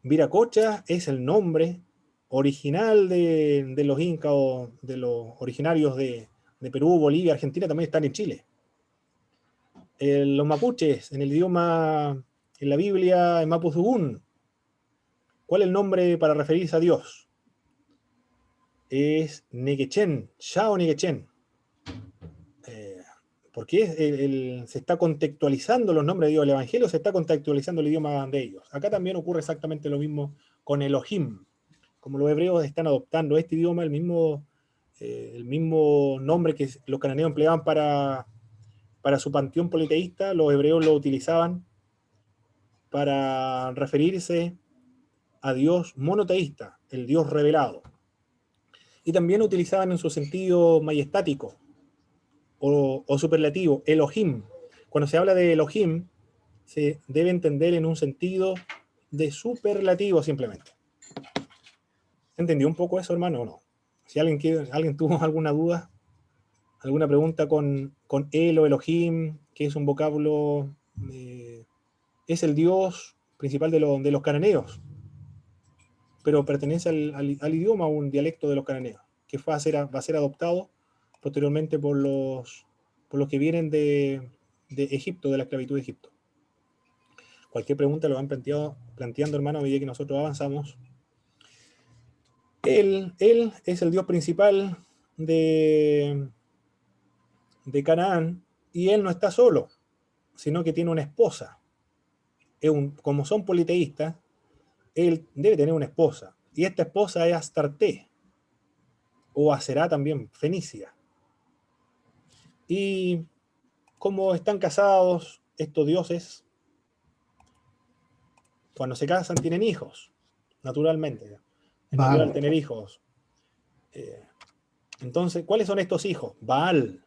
Viracocha es el nombre original de los incas o de los originarios de Perú, Bolivia, Argentina, también están en Chile. Los mapuches, en el idioma, en la Biblia, en Mapuzugún, ¿cuál es el nombre para referirse a Dios? Es Nequechen, Shao Nequechen. Porque se está contextualizando los nombres de Dios. El Evangelio se está contextualizando el idioma de ellos. Acá también ocurre exactamente lo mismo con Elohim. Como los hebreos están adoptando este idioma, el mismo nombre que los cananeos empleaban para su panteón politeísta, los hebreos lo utilizaban para referirse a Dios monoteísta, el Dios revelado. Y también utilizaban en su sentido majestático o superlativo, Elohim. Cuando se habla de Elohim, se debe entender en un sentido de superlativo simplemente. ¿Se entendió un poco eso, hermano, o no? Si alguien tuvo alguna duda, alguna pregunta con el o Elohim, que es un vocablo, es el Dios principal de los cananeos, pero pertenece al idioma o un dialecto de los cananeos, que va a ser adoptado posteriormente por los que vienen de Egipto, de la esclavitud de Egipto. Cualquier pregunta lo van planteando, hermano, a medida que nosotros avanzamos. Él es el Dios principal de Canaán, y él no está solo, sino que tiene una esposa. Como son politeístas, él debe tener una esposa, y esta esposa es Astarte, o Aserá también, Fenicia. Y como están casados estos dioses, cuando se casan tienen hijos, naturalmente. Es natural tener hijos. Entonces, ¿cuáles son estos hijos? Baal.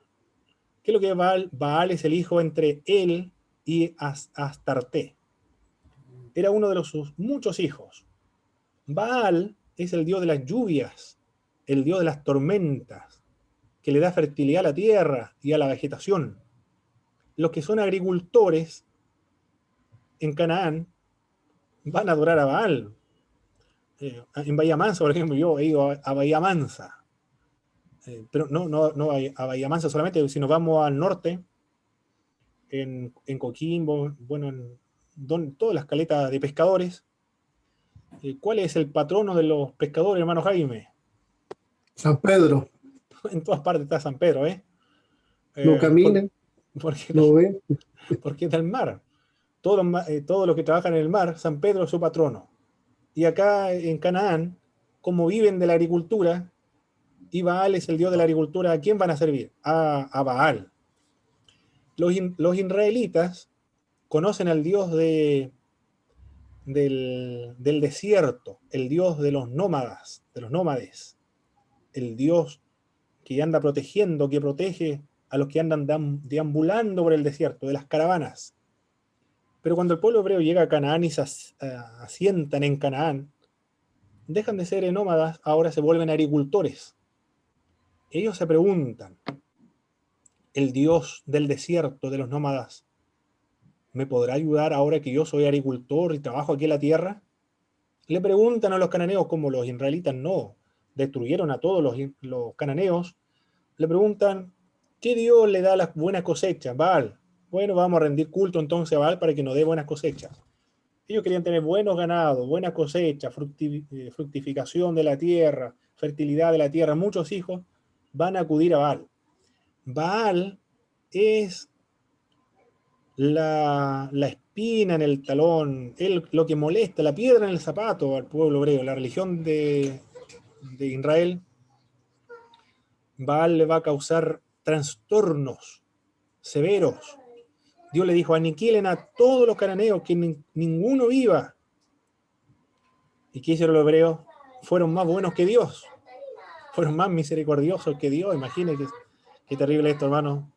¿Qué es lo que es Baal? Baal es el hijo entre él y Astarte. Era uno de sus muchos hijos. Baal es el dios de las lluvias, el dios de las tormentas, que le da fertilidad a la tierra y a la vegetación. Los que son agricultores en Canaán van a adorar a Baal. En Bahía Mansa, por ejemplo, yo he ido a Bahía Mansa. Pero no a Bahía Mansa solamente, si nos vamos al norte, en Coquimbo, bueno, en todas las caletas de pescadores. ¿Cuál es el patrono de los pescadores, hermano Jaime? San Pedro. En todas partes está San Pedro, ¿eh? No caminen. Porque, ¿No ve? porque está el mar. Todos los que trabajan en el mar, San Pedro es su patrono. Y acá en Canaán, como viven de la agricultura, y Baal es el dios de la agricultura, ¿a quién van a servir? A Baal. Los israelitas conocen al dios del desierto, el dios de los nómades, el dios que anda protegiendo, que protege a los que andan deambulando por el desierto, de las caravanas. Pero cuando el pueblo hebreo llega a Canaán y se asientan en Canaán, dejan de ser nómadas, ahora se vuelven agricultores. Ellos se preguntan, ¿el Dios del desierto, de los nómadas, me podrá ayudar ahora que yo soy agricultor y trabajo aquí en la tierra? Le preguntan a los cananeos, como los israelitas no destruyeron a todos los cananeos, le preguntan, ¿qué Dios le da las buenas cosechas? Baal. Bueno, vamos a rendir culto entonces a Baal para que nos dé buenas cosechas. Ellos querían tener buenos ganados, buena cosecha, fructificación de la tierra, fertilidad de la tierra, muchos hijos, van a acudir a Baal. Baal es la espina en el talón, lo que molesta, la piedra en el zapato al pueblo hebreo. La religión de Israel, Baal le va a causar trastornos severos. Dios le dijo, aniquilen a todos los cananeos, que ninguno viva. ¿Y qué hicieron los hebreos? Fueron más buenos que Dios. Fueron más misericordiosos que Dios. Imagínense qué terrible esto, hermano.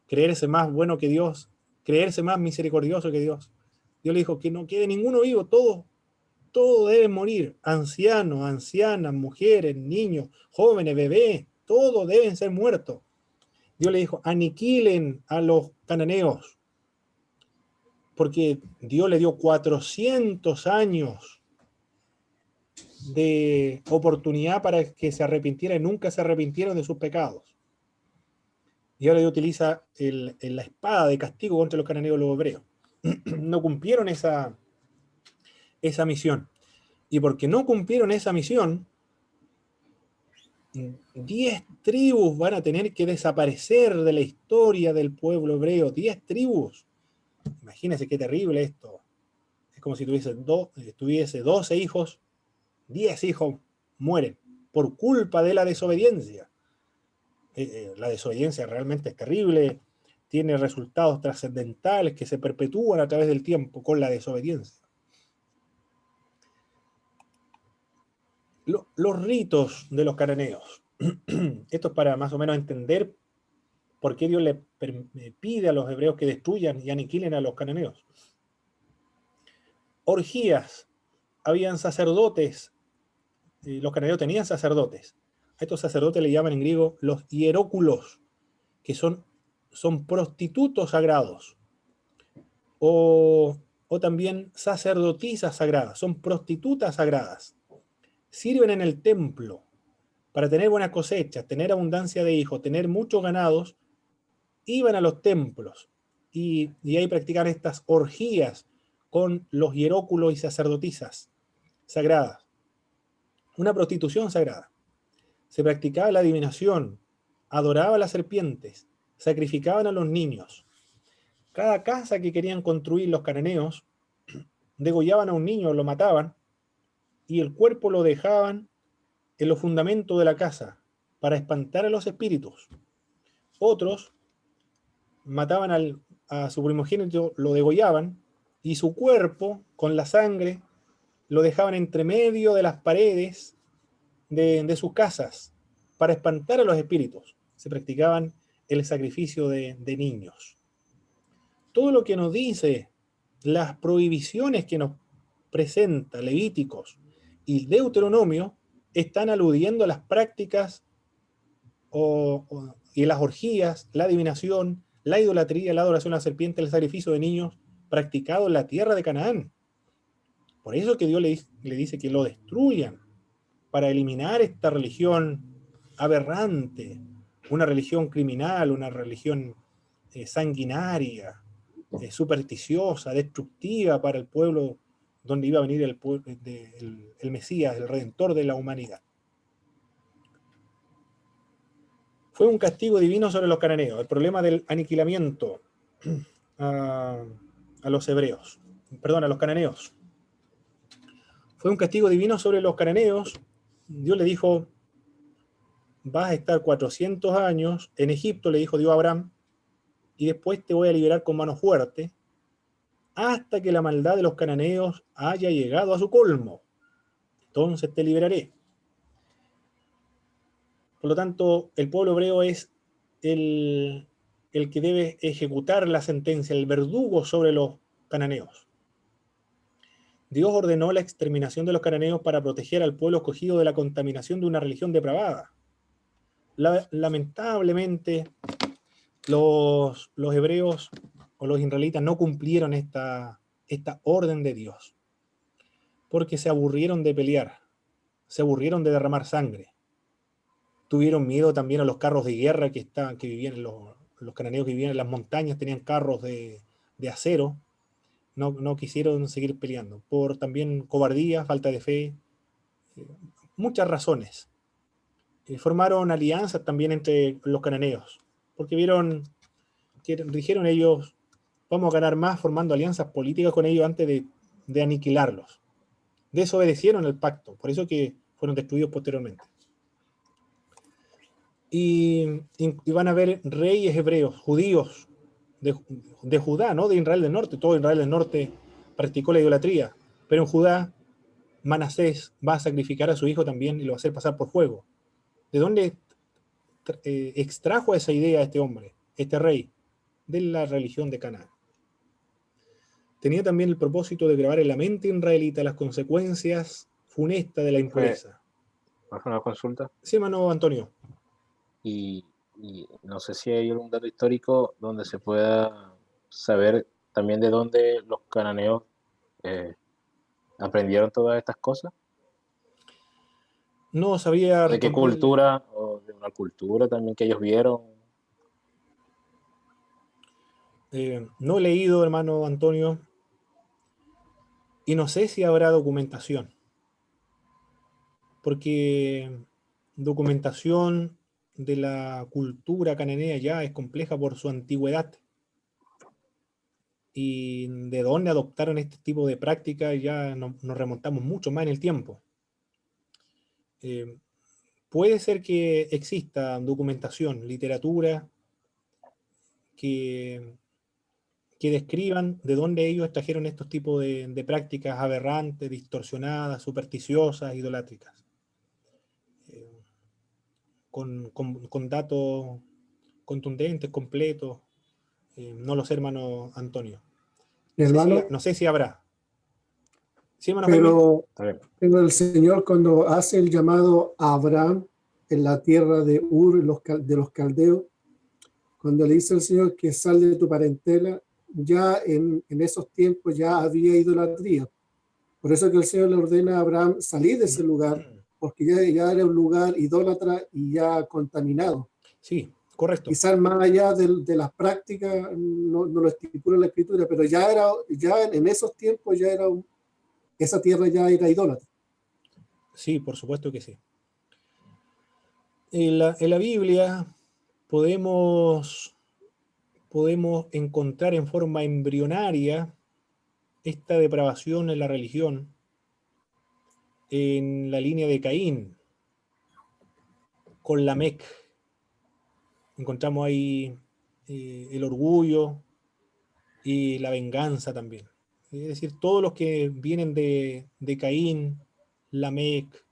Creerse más bueno que Dios. Creerse más misericordioso que Dios. Dios le dijo que no quede ninguno vivo. Todos deben morir. Ancianos, ancianas, mujeres, niños, jóvenes, bebés. Todos deben ser muertos. Dios le dijo, aniquilen a los cananeos. Porque Dios le dio 400 años de oportunidad para que se arrepintieran y nunca se arrepintieron de sus pecados. Y ahora Dios utiliza la espada de castigo contra los cananeos y los hebreos. No cumplieron esa misión. Y porque no cumplieron esa misión, 10 tribus van a tener que desaparecer de la historia del pueblo hebreo. 10 tribus. Imagínense qué terrible esto. Es como si tuviese 12 hijos, 10 hijos mueren por culpa de la desobediencia. La desobediencia realmente es terrible, tiene resultados trascendentales que se perpetúan a través del tiempo con la desobediencia. Los ritos de los cananeos. Esto es para más o menos entender por qué Dios le pide a los hebreos que destruyan y aniquilen a los cananeos. Orgías. Habían sacerdotes. Los cananeos tenían sacerdotes. A estos sacerdotes le llaman en griego los hieróculos, que son prostitutos sagrados. O también sacerdotisas sagradas, son prostitutas sagradas. Sirven en el templo para tener buenas cosechas, tener abundancia de hijos, tener muchos ganados. Iban a los templos y ahí practicaban estas orgías con los hieróculos y sacerdotisas sagradas. Una prostitución sagrada. Se practicaba la adivinación, adoraba a las serpientes, sacrificaban a los niños. Cada casa que querían construir los cananeos, degollaban a un niño, lo mataban, y el cuerpo lo dejaban en los fundamentos de la casa para espantar a los espíritus. Otros mataban a su primogénito, lo degollaban, y su cuerpo, con la sangre, lo dejaban entre medio de las paredes de sus casas para espantar a los espíritus. Se practicaban el sacrificio de niños. Todo lo que nos dice, las prohibiciones que nos presenta Levíticos y Deuteronomio, están aludiendo a las prácticas y las orgías, la adivinación, la idolatría, la adoración a la serpiente, el sacrificio de niños, practicado en la tierra de Canaán. Por eso que Dios le dice que lo destruyan, para eliminar esta religión aberrante, una religión criminal, una religión sanguinaria, supersticiosa, destructiva para el pueblo donde iba a venir el Mesías, el Redentor de la humanidad. Fue un castigo divino sobre los cananeos. El problema del aniquilamiento a los hebreos, perdón, a los cananeos. Fue un castigo divino sobre los cananeos. Dios le dijo, vas a estar 400 años en Egipto, le dijo Dios a Abraham, y después te voy a liberar con mano fuerte, hasta que la maldad de los cananeos haya llegado a su colmo. Entonces te liberaré. Por lo tanto, el pueblo hebreo es el que debe ejecutar la sentencia, el verdugo sobre los cananeos. Dios ordenó la exterminación de los cananeos para proteger al pueblo escogido de la contaminación de una religión depravada. Lamentablemente, los hebreos o los israelitas no cumplieron esta orden de Dios, porque se aburrieron de pelear, se aburrieron de derramar sangre. Tuvieron miedo también a los carros de guerra que vivían los cananeos que vivían en las montañas, tenían carros de acero. No quisieron seguir peleando, por también cobardía, falta de fe, muchas razones. Formaron alianzas también entre los cananeos, porque dijeron ellos, vamos a ganar más formando alianzas políticas con ellos antes de aniquilarlos. Desobedecieron el pacto, por eso que fueron destruidos posteriormente. Y van a haber reyes hebreos, judíos, de Judá, no de Israel del Norte. Todo Israel del Norte practicó la idolatría, pero en Judá Manasés va a sacrificar a su hijo también y lo va a hacer pasar por fuego. ¿De dónde extrajo esa idea este hombre, este rey? De la religión de Canaán. Tenía también el propósito de grabar en la mente israelita las consecuencias funestas de la impureza. ¿Hace una consulta? Sí, hermano Antonio. Y no sé si hay algún dato histórico donde se pueda saber también de dónde los cananeos aprendieron todas estas cosas. No sabía. ¿De qué cultura, o de una cultura también que ellos vieron? No he leído, hermano Antonio, y no sé si habrá documentación, porque documentación de la cultura cananea ya es compleja por su antigüedad, y de dónde adoptaron este tipo de prácticas ya nos remontamos mucho más en el tiempo. Puede ser que exista documentación, literatura, que describan de dónde ellos trajeron estos tipos de prácticas aberrantes, distorsionadas, supersticiosas, idolátricas. Con datos contundentes, completos. No lo sé, hermano Antonio. No sé si habrá. Sí, hermano pero el Señor, cuando hace el llamado a Abraham en la tierra de Ur, de los caldeos, cuando le dice al Señor que sal de tu parentela, ya en esos tiempos ya había idolatría. Por eso que el Señor le ordena a Abraham salir de ese lugar, porque ya era un lugar idólatra y ya contaminado. Sí, correcto. Quizás más allá de las prácticas, no lo estipula la Escritura, pero ya en esos tiempos esa tierra ya era idólatra. Sí, por supuesto que sí. En la Biblia podemos encontrar en forma embrionaria esta depravación en la religión en la línea de Caín con Lamec. Encontramos ahí el orgullo y la venganza también. Es decir, todos los que vienen de Caín, Lamec,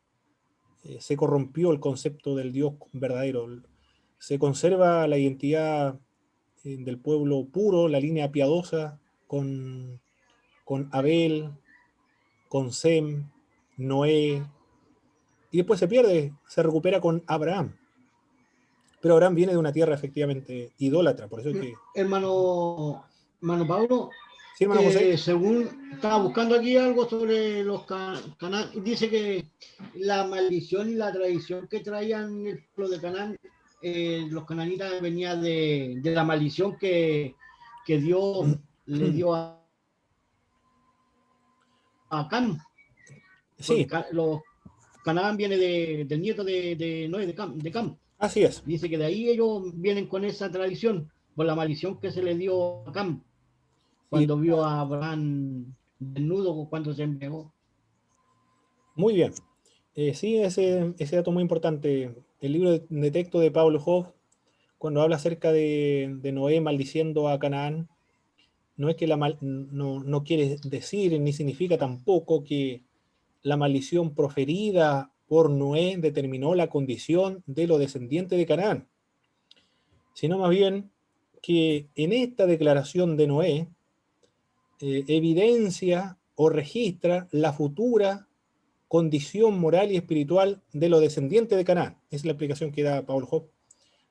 se corrompió el concepto del Dios verdadero. Se conserva la identidad del pueblo puro, la línea piadosa, con Abel, con Sem, Noé, y después se pierde, se recupera con Abraham. Pero Abraham viene de una tierra efectivamente idólatra, por eso es que... Hermano Pablo, sí, hermano José. según estaba buscando aquí algo sobre los Canaán, dice que la maldición y la tradición que traían el pueblo de Canaán, los cananitas, venía de la maldición que Dios le dio a Cam. Sí. Los Canaán viene del nieto de Noé, de Cam. Así es. Dice que de ahí ellos vienen con esa tradición. por la maldición que se le dio a Cam cuando vio a Abraham desnudo cuando se embriagó. Muy bien. Sí, ese dato muy importante. El libro de texto de Pablo Hoff, cuando habla acerca de Noé maldiciendo a Canaán, no es que no quiere decir ni significa tampoco que la maldición proferida por Noé determinó la condición de los descendientes de Canaán, sino más bien que en esta declaración de Noé evidencia o registra la futura condición moral y espiritual de los descendientes de Canaán. Esa es la explicación que da Paul Hoff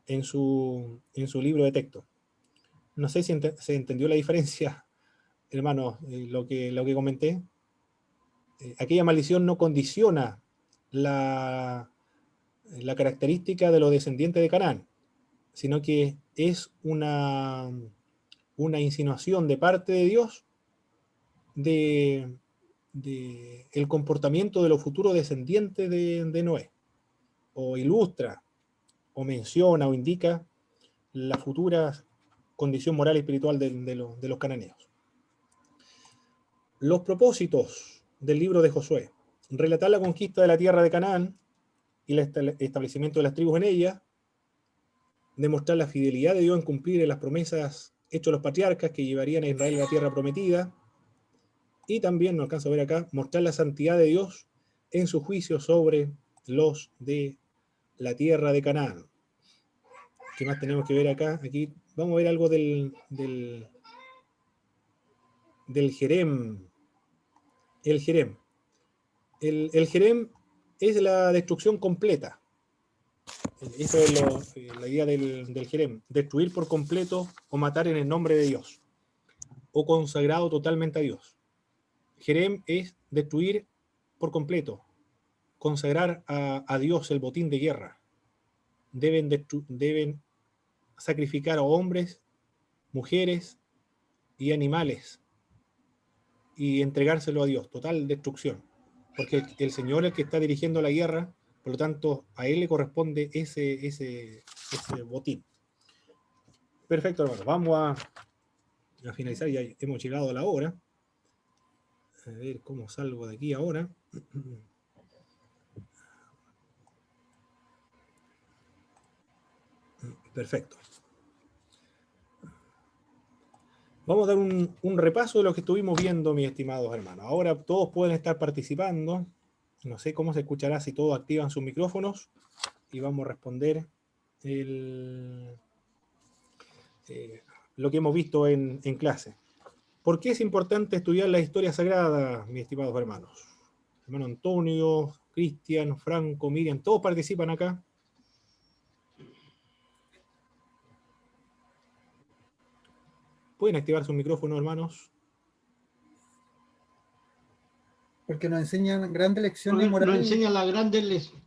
en su libro de texto. No sé si se entendió la diferencia, hermano, lo que comenté. Aquella maldición no condiciona la característica de los descendientes de Canaán, sino que es una insinuación de parte de Dios de el comportamiento de los futuros descendientes de Noé, o ilustra, o menciona, o indica la futura condición moral y espiritual de los cananeos. Los propósitos del libro de Josué: relatar la conquista de la tierra de Canaán y el establecimiento de las tribus en ella, demostrar la fidelidad de Dios en cumplir las promesas hechas a los patriarcas que llevarían a Israel a la tierra prometida, y también, no alcanzo a ver acá, mostrar la santidad de Dios en su juicio sobre los de la tierra de Canaán. ¿Qué más tenemos que ver acá? Aquí vamos a ver algo del Jerem. El Jerem. El Jerem es la destrucción completa. Esa es la idea del Jerem. Destruir por completo o matar en el nombre de Dios. O consagrado totalmente a Dios. Jerem es destruir por completo. Consagrar a Dios el botín de guerra. Deben sacrificar a hombres, mujeres y animales y entregárselo a Dios. Total destrucción. Porque el Señor es el que está dirigiendo la guerra, por lo tanto, a Él le corresponde ese botín. Perfecto, hermano. Vamos a finalizar, ya hemos llegado a la hora. A ver cómo salgo de aquí ahora. Perfecto. Vamos a dar un repaso de lo que estuvimos viendo, mis estimados hermanos. Ahora todos pueden estar participando. No sé cómo se escuchará si todos activan sus micrófonos. Y vamos a responder lo que hemos visto en clase. ¿Por qué es importante estudiar la historia sagrada, mis estimados hermanos? Hermano Antonio, Cristian, Franco, Miriam, todos participan acá. ¿Pueden activar su micrófono, hermanos? Porque nos enseñan grandes lecciones morales. Nos enseñan las grandes lecciones.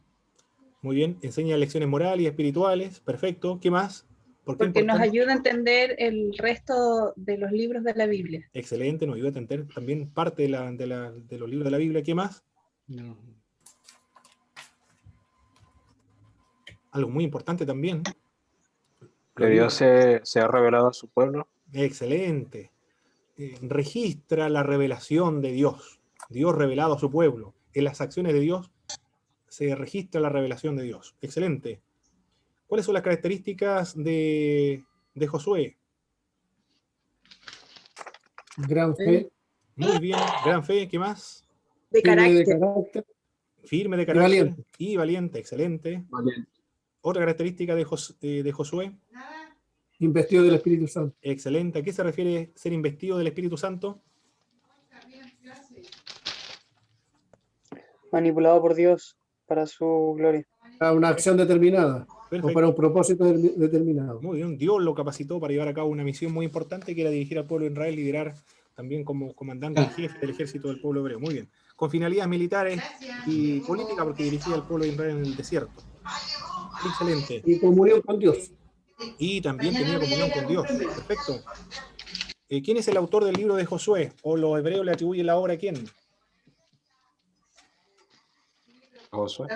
Muy bien, enseña lecciones morales y espirituales. Perfecto. ¿Qué más? Porque nos ayuda a entender el resto de los libros de la Biblia. Excelente, nos ayuda a entender también parte de los libros de la Biblia. ¿Qué más? No. Algo muy importante también. Que Dios se ha revelado a su pueblo. Excelente. Registra la revelación de Dios. Dios revelado a su pueblo. En las acciones de Dios se registra la revelación de Dios. Excelente. ¿Cuáles son las características de Josué? Gran fe. Muy bien, gran fe. ¿Qué más? De carácter. Firme de carácter. Y valiente. Excelente. Valiente. Otra característica de Josué. Investido del Espíritu Santo. Excelente. ¿A qué se refiere ser investido del Espíritu Santo? Manipulado por Dios para su gloria. Para una acción determinada. Perfecto. O para un propósito determinado. Muy bien. Dios lo capacitó para llevar a cabo una misión muy importante, que era dirigir al pueblo de Israel, liderar también como comandante en jefe del ejército del pueblo hebreo. Muy bien. Con finalidades militares y políticas, porque dirigía al pueblo de Israel en el desierto. Excelente. Y comunión con Dios. Y también tenía comunión con Dios. Perfecto. ¿Quién es el autor del libro de Josué? ¿O los hebreos le atribuyen la obra a quién? Josué.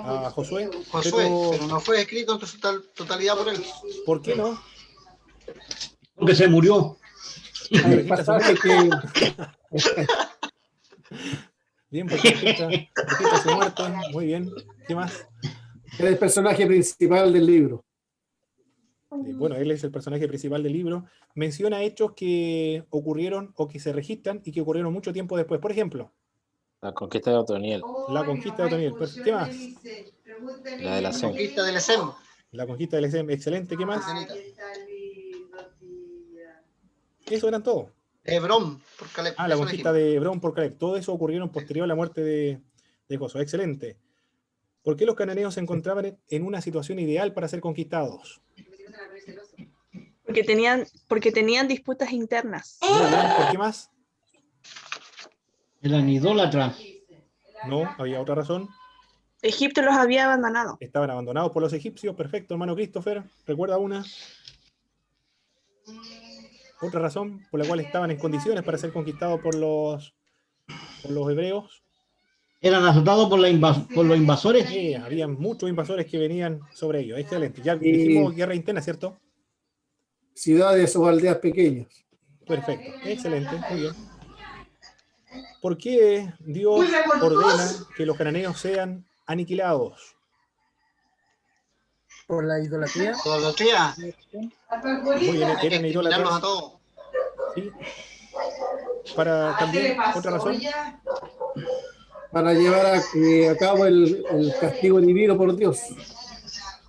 ¿A Josué? Josué, pero no fue escrito en su totalidad por él. ¿Por qué no? Porque se murió. El pasaje que Bien, porque registra su muerte. Muy bien. ¿Qué más? era el personaje principal del libro. Bueno, él es el personaje principal del libro. Menciona hechos que ocurrieron o que se registran y que ocurrieron mucho tiempo después. Por ejemplo, La conquista de Otoniel. la conquista de Otoniel. ¿Qué más? La de la SEM. Conquista del ESEM. La conquista del ESEM. Excelente. ¿Qué más? Eso eran todo. Hebrón, por Caleb. La conquista de Hebrón por Caleb. Todo eso ocurrieron posterior a la muerte de Josué. Excelente. ¿Por qué los cananeos se encontraban en una situación ideal para ser conquistados? Porque tenían disputas internas. Muy bien. ¿Por qué más? Eran idólatras. No, había otra razón. Egipto los había abandonado. Estaban abandonados por los egipcios. Perfecto, hermano Christopher. ¿Recuerda una? Otra razón por la cual estaban en condiciones para ser conquistados por los hebreos. Eran azotados por los invasores. Sí, había muchos invasores que venían sobre ellos. Excelente. Ya dijimos guerra interna, ¿cierto? Ciudades o aldeas pequeñas. Perfecto. Excelente. Muy bien. ¿Por qué Dios ordena que los cananeos sean aniquilados? Por la idolatría. Idolatría. Muy bien, eran idólatras. A todos. Sí. Para también, otra razón. Para llevar a cabo el castigo divino por Dios.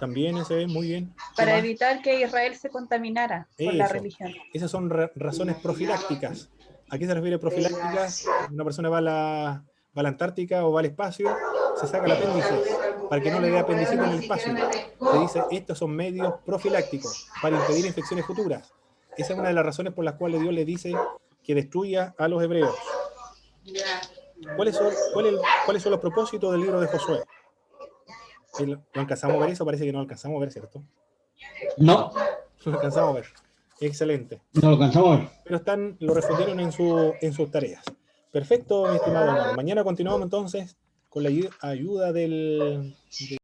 También ese es muy bien. Para evitar que Israel se contaminara por la Eso. religión. Esas son razones profilácticas. ¿A qué se refiere profilácticas? Una persona va a la Antártica o va al espacio, se saca el apéndice para que no le dé apendicitis en el espacio. Se dice, estos son medios profilácticos para impedir infecciones futuras. Esa es una de las razones por las cuales Dios le dice que destruya a los hebreos. ¿Cuáles son los propósitos del libro de Josué? ¿Lo alcanzamos a ver eso? Parece que no lo alcanzamos a ver, ¿cierto? No. Lo alcanzamos a ver. Excelente. No lo alcanzamos a ver. Pero lo respondieron en sus tareas. Perfecto, mi estimado hermano. Mañana continuamos entonces con la ayuda del